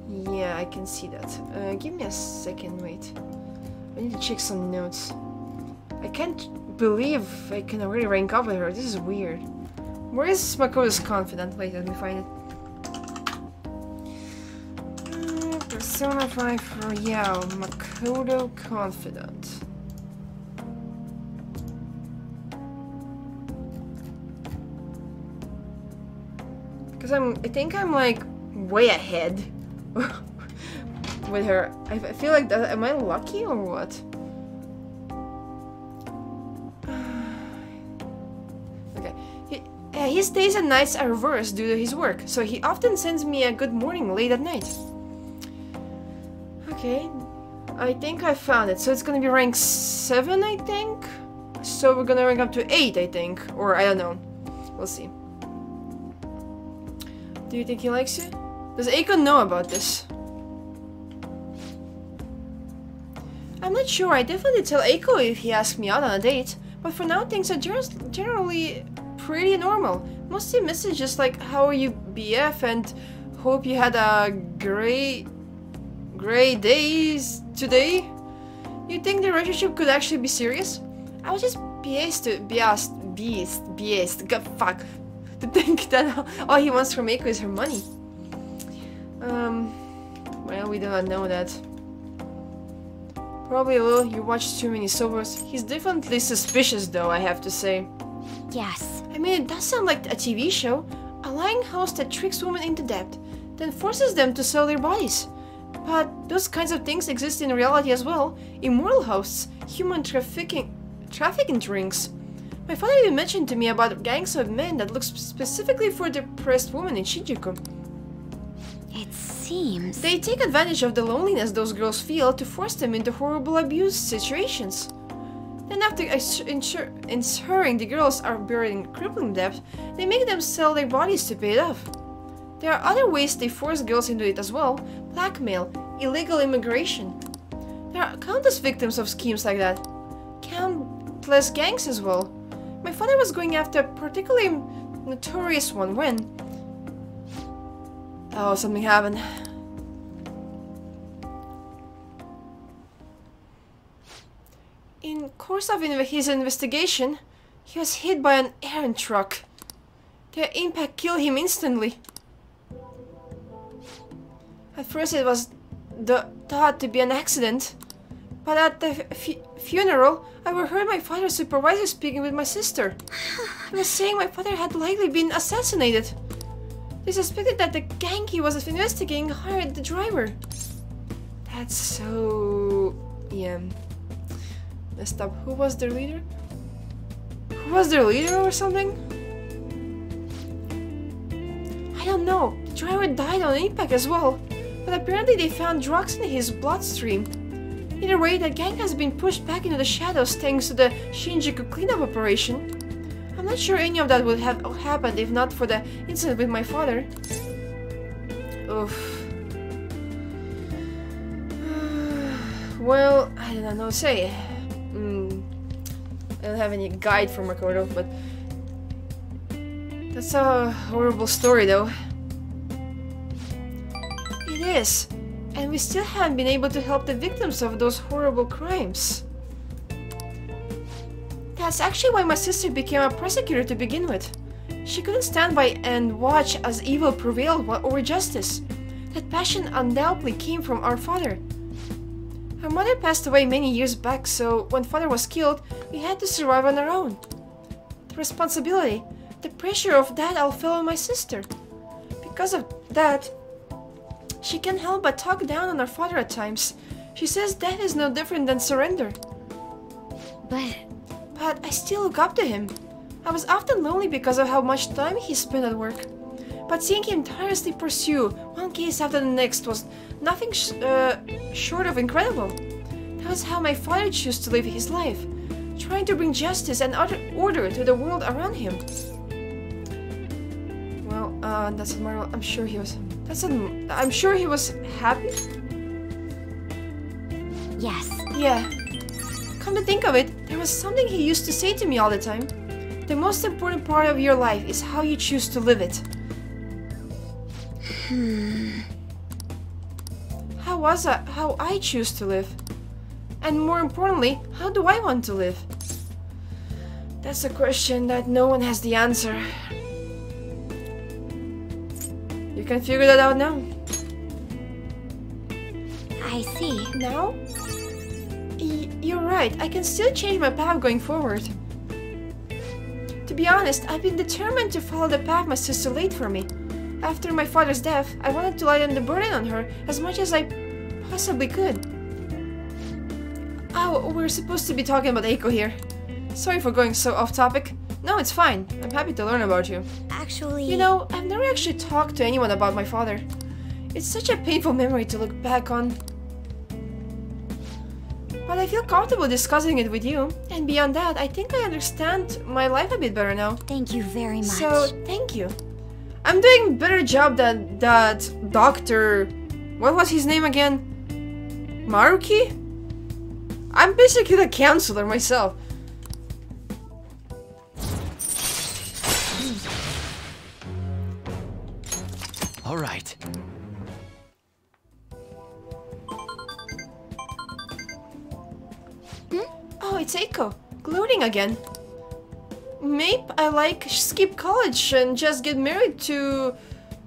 Yeah, I can see that. Give me a second, wait. I need to check some notes. I can't believe I can already rank up with her. This is weird. Where is Makoto's confidant? Wait, let me find it. Persona 5 Royale, Makoto confidant. Because I think I'm like way ahead with her. I feel like that. Am I lucky or what? Okay. His days and nights are reversed due to his work, so he often sends me a good morning late at night. Okay, I think I found it. So it's gonna be rank 7, I think. So we're gonna rank up to 8, I think, or I don't know. We'll see. Do you think he likes you? Does Eiko know about this? I'm not sure. I definitely tell Eiko if he asks me out on a date. But for now, things are generally pretty normal. Mostly messages like, how are you, BF, and hope you had a great days today. You think the relationship could actually be serious? I was just biased to think that all he wants from Eiko is her money. Well, we do not know that. Probably Lil, you watch too many soaps. He's definitely suspicious though, I have to say. Yes. I mean, it does sound like a TV show. A lying host that tricks women into debt, then forces them to sell their bodies. But those kinds of things exist in reality as well. Immoral hosts, human trafficking rings. My father even mentioned to me about gangs of men that look specifically for depressed women in Shinjuku. It seems... They take advantage of the loneliness those girls feel to force them into horrible abuse situations. Then after ensuring the girls are buried in crippling debt, they make them sell their bodies to pay it off. There are other ways they force girls into it as well. Blackmail, illegal immigration. There are countless victims of schemes like that. Countless gangs as well. My father was going after a particularly notorious one when... Oh, something happened. In course of his investigation, he was hit by an errant truck. The impact killed him instantly. At first it was thought to be an accident, but at the funeral, I overheard my father's supervisor speaking with my sister. He was saying my father had likely been assassinated. They suspected that the gang he was investigating hired the driver. That's so... yeah. Messed up. Who was their leader? Who was their leader or something? I don't know. The driver died on impact as well. But apparently they found drugs in his bloodstream. Either way, the gang has been pushed back into the shadows thanks to the Shinjuku cleanup operation. I'm not sure any of that would have happened if not for the incident with my father. Oof. Well, I don't know what to say. I don't have any guide for Makoto, but... That's a horrible story though. It is. And we still haven't been able to help the victims of those horrible crimes. That's actually why my sister became a prosecutor to begin with. She couldn't stand by and watch as evil prevailed over justice. That passion undoubtedly came from our father. Our mother passed away many years back, so when father was killed, we had to survive on our own. The responsibility, the pressure of that all fell on my sister. Because of that, she can't help but talk down on our father at times. She says death is no different than surrender. But I still look up to him. I was often lonely because of how much time he spent at work. But seeing him tirelessly pursue one case after the next was nothing short of incredible. That was how my father chose to live his life, trying to bring justice and order to the world around him. Well, that's admirable. I'm sure he was. I'm sure he was happy. Yes. Yeah. Come to think of it, there was something he used to say to me all the time. The most important part of your life is how you choose to live it. How I choose to live? And more importantly, how do I want to live? That's a question that no one has the answer. You can figure that out now. I see. Now? You're right, I can still change my path going forward. To be honest, I've been determined to follow the path my sister laid for me. After my father's death, I wanted to lighten the burden on her as much as I possibly could. Oh, we're supposed to be talking about Eiko here. Sorry for going so off topic. No, it's fine. I'm happy to learn about you. Actually... You know, I've never actually talked to anyone about my father. It's such a painful memory to look back on. But I feel comfortable discussing it with you. And beyond that, I think I understand my life a bit better now. Thank you very much. So, thank you. I'm doing a better job than that Dr... What was his name again? Maruki? I'm basically the counselor myself. All right. Oh, it's Eiko. Gloating again. Maybe I skip college and just get married to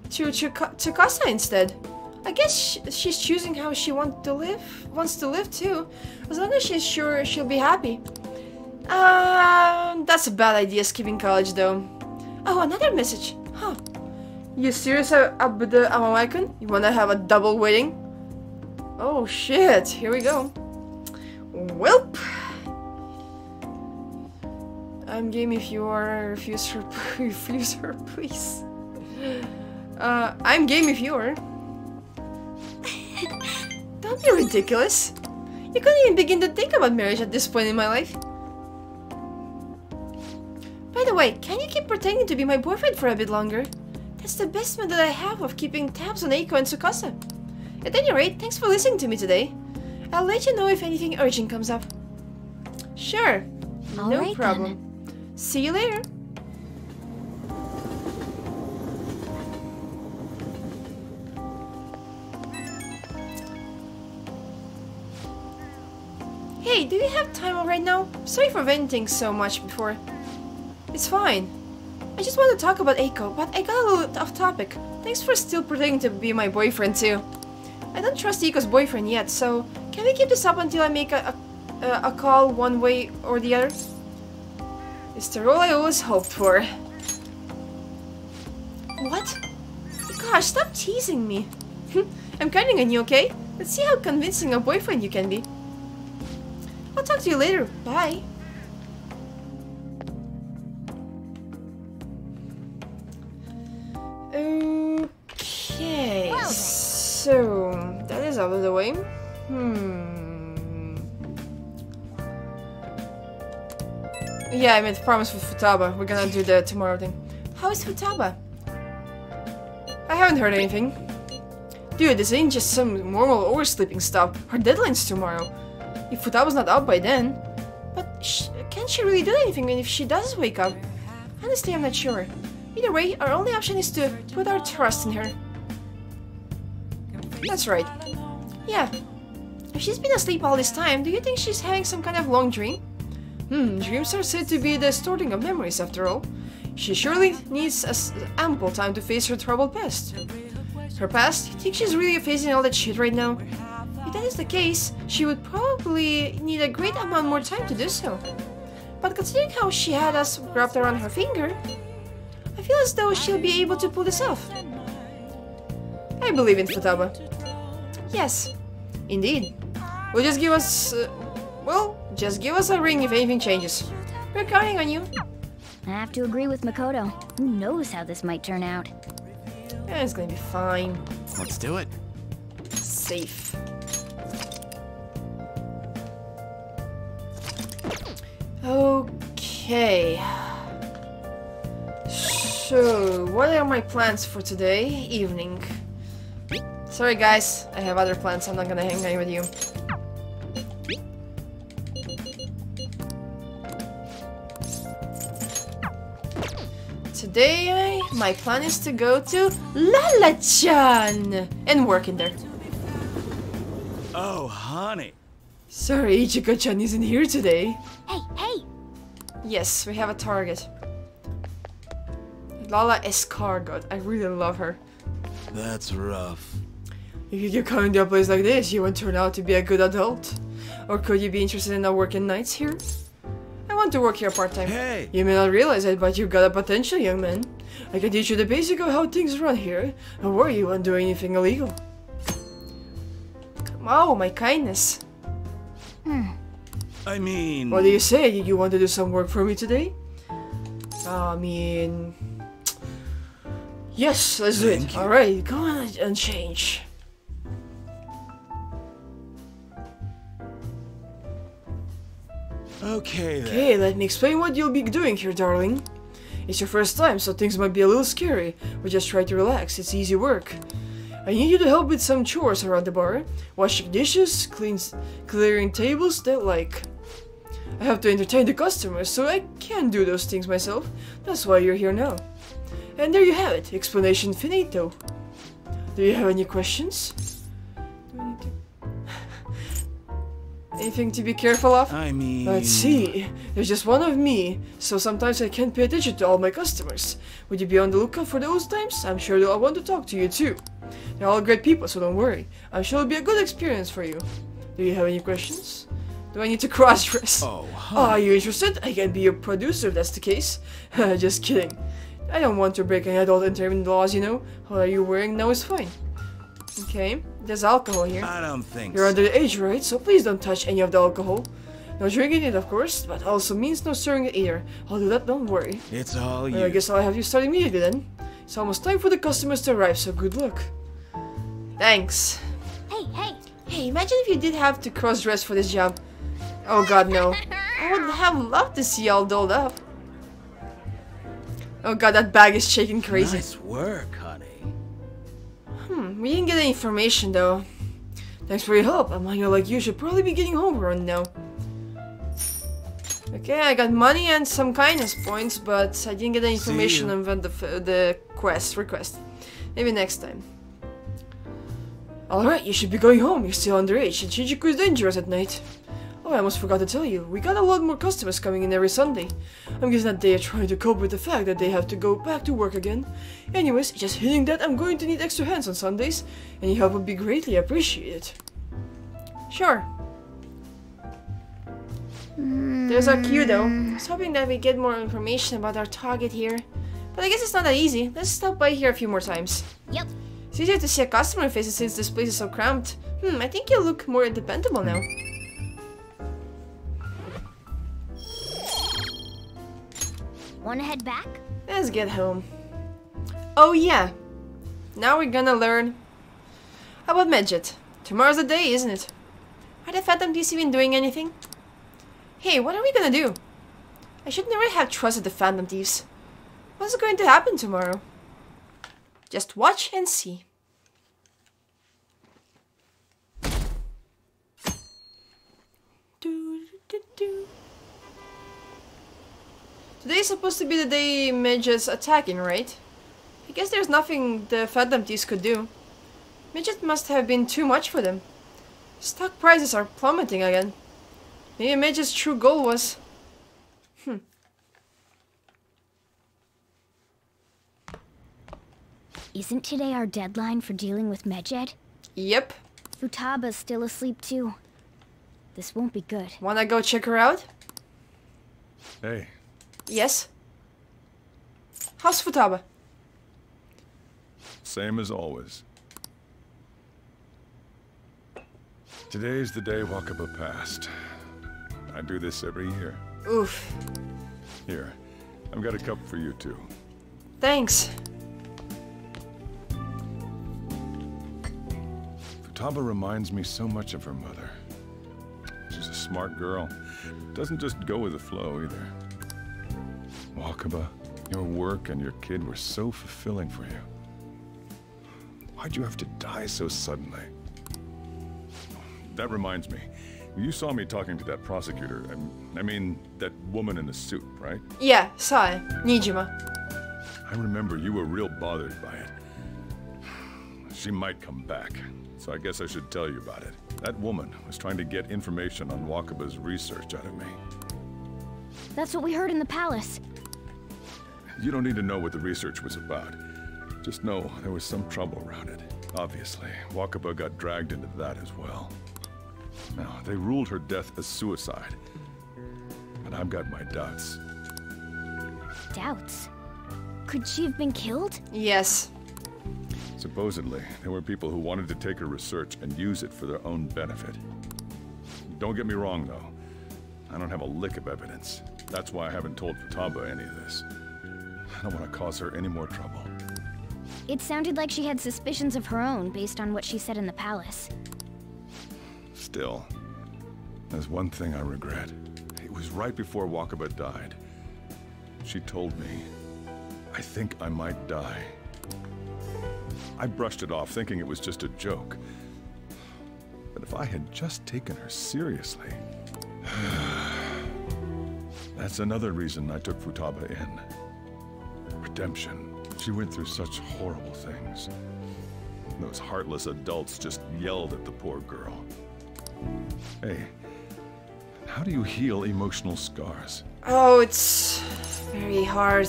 Tsukasa instead. I guess she's choosing how she wants to live too. As long as she's sure she'll be happy. That's a bad idea, skipping college though. Oh, another message. Huh. You serious about the Amamai-kun? You wanna have a double wedding? Oh shit, here we go. Welp. I'm game if you are. Refuse her, please. I'm game if you are. Don't be ridiculous. You couldn't even begin to think about marriage at this point in my life. By the way, can you keep pretending to be my boyfriend for a bit longer? That's the best method I have of keeping tabs on Eiko and Tsukasa. At any rate, thanks for listening to me today. I'll let you know if anything urgent comes up. Sure, no problem. See you later. Hey, do you have time right now? Sorry for venting so much before. It's fine. I just want to talk about Eiko, but I got a little off topic. Thanks for still pretending to be my boyfriend too. I don't trust Eiko's boyfriend yet, so can we keep this up until I make a call one way or the other? It's the role I always hoped for. What? Gosh, stop teasing me. I'm counting on you, okay? Let's see how convincing a boyfriend you can be. I'll talk to you later. Bye. Okay, so that is out of the way. Yeah, I made a promise with Futaba. We're gonna do the tomorrow thing. How is Futaba? I haven't heard anything. Dude, this ain't just some normal oversleeping stuff. Her deadline's tomorrow. If Futaba's not out by then. But can she really do anything if she does wake up? Honestly, I'm not sure. Either way, our only option is to put our trust in her. That's right. Yeah. If she's been asleep all this time, do you think she's having some kind of long dream? Dreams are said to be the storing of memories after all. She surely needs ample time to face her troubled past. Her past? You think she's really facing all that shit right now? If that is the case, she would probably need a great amount more time to do so. But considering how she had us wrapped around her finger, I feel as though she'll be able to pull this off. I believe in Futaba. Yes, indeed. Well, just give us... just give us a ring if anything changes. We're counting on you. I have to agree with Makoto. Who knows how this might turn out? Yeah, it's gonna be fine. Let's do it. Safe. Okay. So, what are my plans for today evening? Sorry guys, I have other plans. I'm not gonna hang out with you. Today, my plan is to go to Lala-chan and work in there. Oh, honey. Sorry, Ichika-chan isn't here today. Hey, hey! Yes, we have a target. Lala Escargot. I really love her. That's rough. If you keep coming to a place like this, you won't turn out to be a good adult. Or could you be interested in not working nights here? I want to work here part-time. Hey! You may not realize it, but you've got a potential, young man. I can teach you the basics of how things run here. Don't worry, you won't do anything illegal. Oh, my kindness. I mean... What do you say? You want to do some work for me today? I mean... Yes, let's do it. Alright, go on and change. Okay then. Okay, let me explain what you'll be doing here, darling. It's your first time, so things might be a little scary, but just try to relax. It's easy work. I need you to help with some chores around the bar. Washing dishes, clearing tables, that like. I have to entertain the customers, so I can't do those things myself. That's why you're here now. And there you have it. Explanation finito. Do you have any questions? Do I need to... Anything to be careful of? I mean... Let's see. There's just one of me, so sometimes I can't pay attention to all my customers. Would you be on the lookout for those times? I'm sure they'll want to talk to you too. They're all great people, so don't worry. I'm sure it'll be a good experience for you. Do you have any questions? Do I need to cross-dress? Oh, Are you interested? I can be your producer if that's the case. Just kidding. I don't want to break any adult entertainment laws, you know. What are you wearing now is fine. Okay, there's alcohol here. I don't think You're so. under the age, right? So please don't touch any of the alcohol. No drinking it, of course, but also means no stirring it either. I'll do that, don't worry. It's all Well, I you. guess I'll have you start immediately then. It's almost time for the customers to arrive, so good luck. Thanks. Hey, hey! Hey, imagine if you did have to cross-dress for this job. Oh god, no. I would have loved to see you all dolled up. Oh god, that bag is shaking crazy. Nice work, honey. We didn't get any information though. Thanks for your help. A minor like you should probably be getting home around now. Okay, I got money and some kindness points, but I didn't get any information on the request. Maybe next time. Alright, you should be going home. You're still underage, and Shinjuku is dangerous at night. Oh, I almost forgot to tell you. We got a lot more customers coming in every Sunday. I'm guessing that they are trying to cope with the fact that they have to go back to work again. Anyways, just hitting that I'm going to need extra hands on Sundays. Any help would be greatly appreciated. Sure. There's our queue though. I was hoping that we get more information about our target here. But I guess it's not that easy. Let's stop by here a few more times. Yep. It's easier to see a customer faces since this place is so cramped. I think you look more dependable now. Wanna head back? Let's get home. Oh yeah. Now we're gonna learn about Medjet. Tomorrow's the day, isn't it? Are the Phantom Thieves even doing anything? Hey, what are we gonna do? I should never have trusted the Phantom Thieves. What's going to happen tomorrow? Just watch and see. Today is supposed to be the day Medjet's attacking, right? I guess there's nothing the Phantom Thieves could do. Medjet must have been too much for them. Stock prices are plummeting again. Maybe Medjet's true goal was... Isn't today our deadline for dealing with Medjet? Yep. Futaba's still asleep too. This won't be good. Wanna go check her out? Hey, Yes. How's Futaba? same as always. Today's the day Wakaba passed. I do this every year. Oof. Here, I've got a cup for you too. Thanks. Futaba reminds me so much of her mother. She's a smart girl. Doesn't just go with the flow either. Wakaba, your work and your kid were so fulfilling for you. Why'd you have to die so suddenly? That reminds me. You saw me talking to that prosecutor. I mean, that woman in the suit, right? Yeah, saw it. Nijima. I remember you were real bothered by it. She might come back, so I guess I should tell you about it. That woman was trying to get information on Wakaba's research out of me. That's what we heard in the palace. You don't need to know what the research was about. Just know there was some trouble around it. Obviously, Wakaba got dragged into that as well. Now, they ruled her death as suicide. But I've got my doubts. Doubts? Could she have been killed? Yes. Supposedly, there were people who wanted to take her research and use it for their own benefit. Don't get me wrong, though. I don't have a lick of evidence. That's why I haven't told Futaba any of this. I don't want to cause her any more trouble. It sounded like she had suspicions of her own based on what she said in the palace. Still, there's one thing I regret. It was right before Wakaba died. She told me, I think I might die. I brushed it off, thinking it was just a joke. But if I had just taken her seriously... That's another reason I took Futaba in. Redemption. She went through such horrible things. Those heartless adults just yelled at the poor girl. Hey, how do you heal emotional scars? Oh, it's very hard.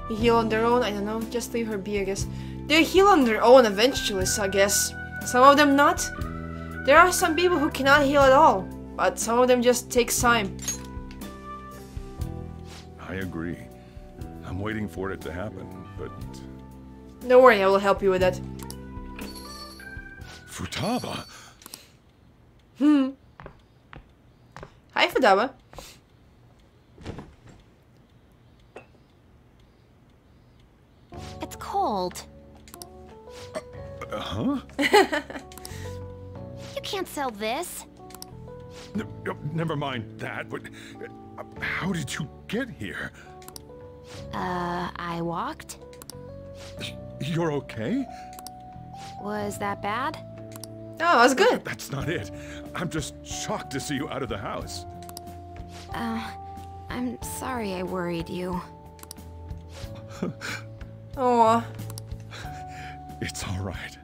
You heal on their own? I don't know. Just leave her be, I guess. They heal on their own eventually, so I guess. Some of them not. There are some people who cannot heal at all, but some of them just takes time. I agree. I'm waiting for it to happen, but... Don't worry, I will help you with that. Futaba? Hi, Futaba. It's cold. Huh? You can't sell this. Never mind that, but... how did you get here? I walked. You're okay? Was that bad? Oh, that's good. That's not it. I'm just shocked to see you out of the house. I'm sorry I worried you. Oh. It's all right.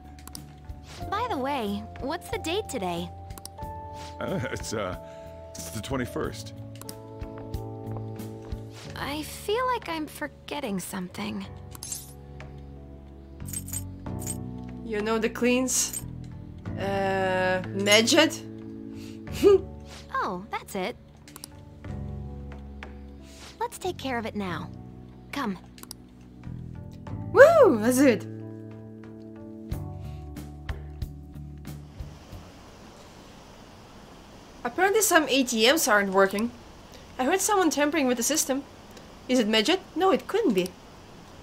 By the way, what's the date today? It's the 21st. I feel like I'm forgetting something. You know the cleans? Medjed? Oh, that's it. Let's take care of it now. Come. Woo! That's it. Apparently some ATMs aren't working. I heard someone tampering with the system. Is it Medjed? No, it couldn't be.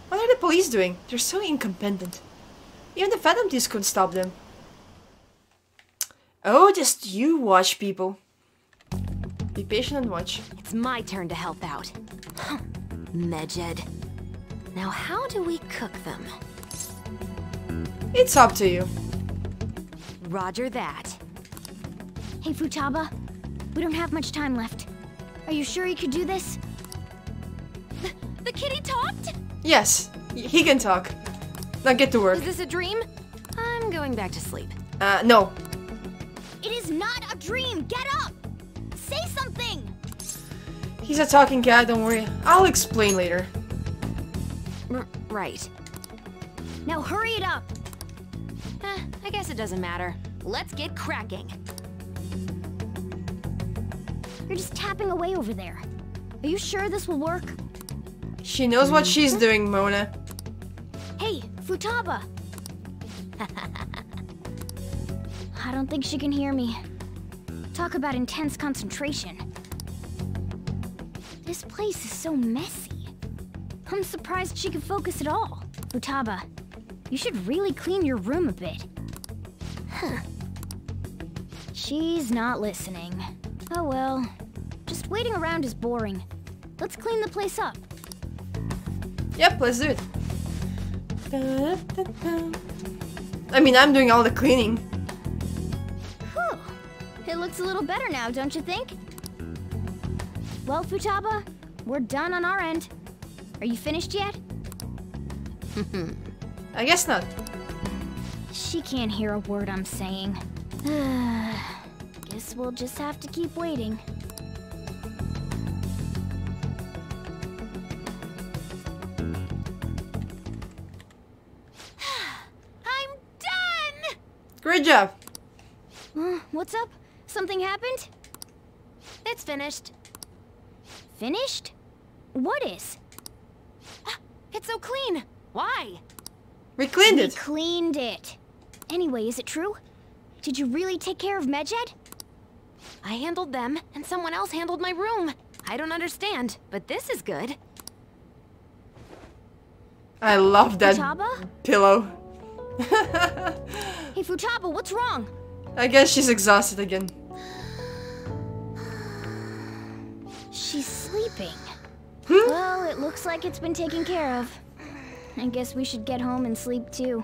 What are the police doing? They're so incompetent. Even the Phantom Thieves couldn't stop them. Oh, just you watch, people. Be patient and watch. It's my turn to help out. Medjed. Now how do we cook them? It's up to you. Roger that. Hey, Futaba. We don't have much time left. Are you sure you could do this? The kitty talked? Yes, he can talk. Now get to work. Is this a dream? I'm going back to sleep. No. It is not a dream! Get up! Say something! He's a talking cat, don't worry. I'll explain later. Right. Now hurry it up! I guess it doesn't matter. Let's get cracking. You're just tapping away over there. Are you sure this will work? She knows what she's doing, Mona. Hey, Futaba! I don't think she can hear me. Talk about intense concentration. This place is so messy. I'm surprised she can focus at all. Futaba, you should really clean your room a bit. She's not listening. Oh well. Just waiting around is boring. Let's clean the place up. Yep, let's do it. I mean, I'm doing all the cleaning. Whew. It looks a little better now, don't you think? Well, Futaba, we're done on our end. Are you finished yet? I guess not. She can't hear a word I'm saying. Guess we'll just have to keep waiting. I'm done! Great job. What's up? Something happened? It's finished. Finished? What is? It's so clean. Why? We cleaned We it. cleaned it. Anyway, is it true? Did you really take care of Medjed? I handled them, and someone else handled my room. I don't understand, but this is good. I love that Futaba? pillow. Hey, Futaba, what's wrong? I guess she's exhausted again. She's sleeping. Well, it looks like it's been taken care of. I guess we should get home and sleep too.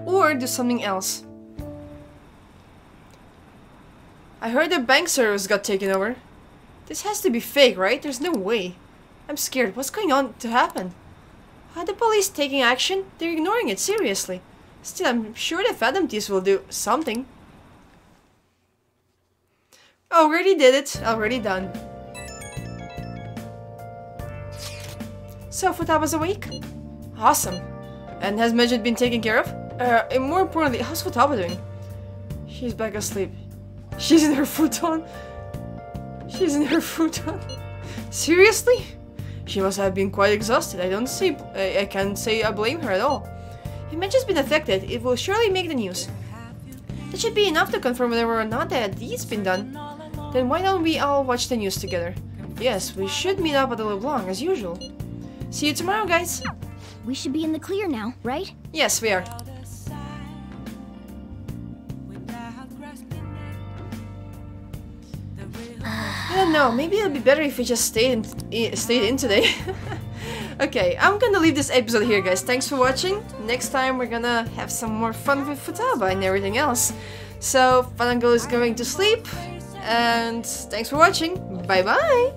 Or do something else. I heard the bank service got taken over. This has to be fake, right? There's no way. I'm scared. What's going on to happen? Are the police taking action? They're ignoring it, seriously. Still, I'm sure the Phantom Thieves will do something. Already did it. Already done. So, Futaba's awake? Awesome. And has Medjed been taken care of? And more importantly, how's Futaba doing? She's back asleep. She's in her futon? She's in her futon? Seriously? She must have been quite exhausted. I can't say I blame her at all. If Medjed's been affected, it will surely make the news. That should be enough to confirm whether or not that deed's been done. Then why don't we all watch the news together? Yes, we should meet up at the LeBlanc as usual. See you tomorrow, guys. We should be in the clear now, right? Yes, we are. I don't know, maybe it'll be better if we just stayed in today. Okay, I'm gonna leave this episode here, guys. Thanks for watching. Next time we're gonna have some more fun with Futaba and everything else. So, Fanango is going to sleep. And thanks for watching. Bye bye!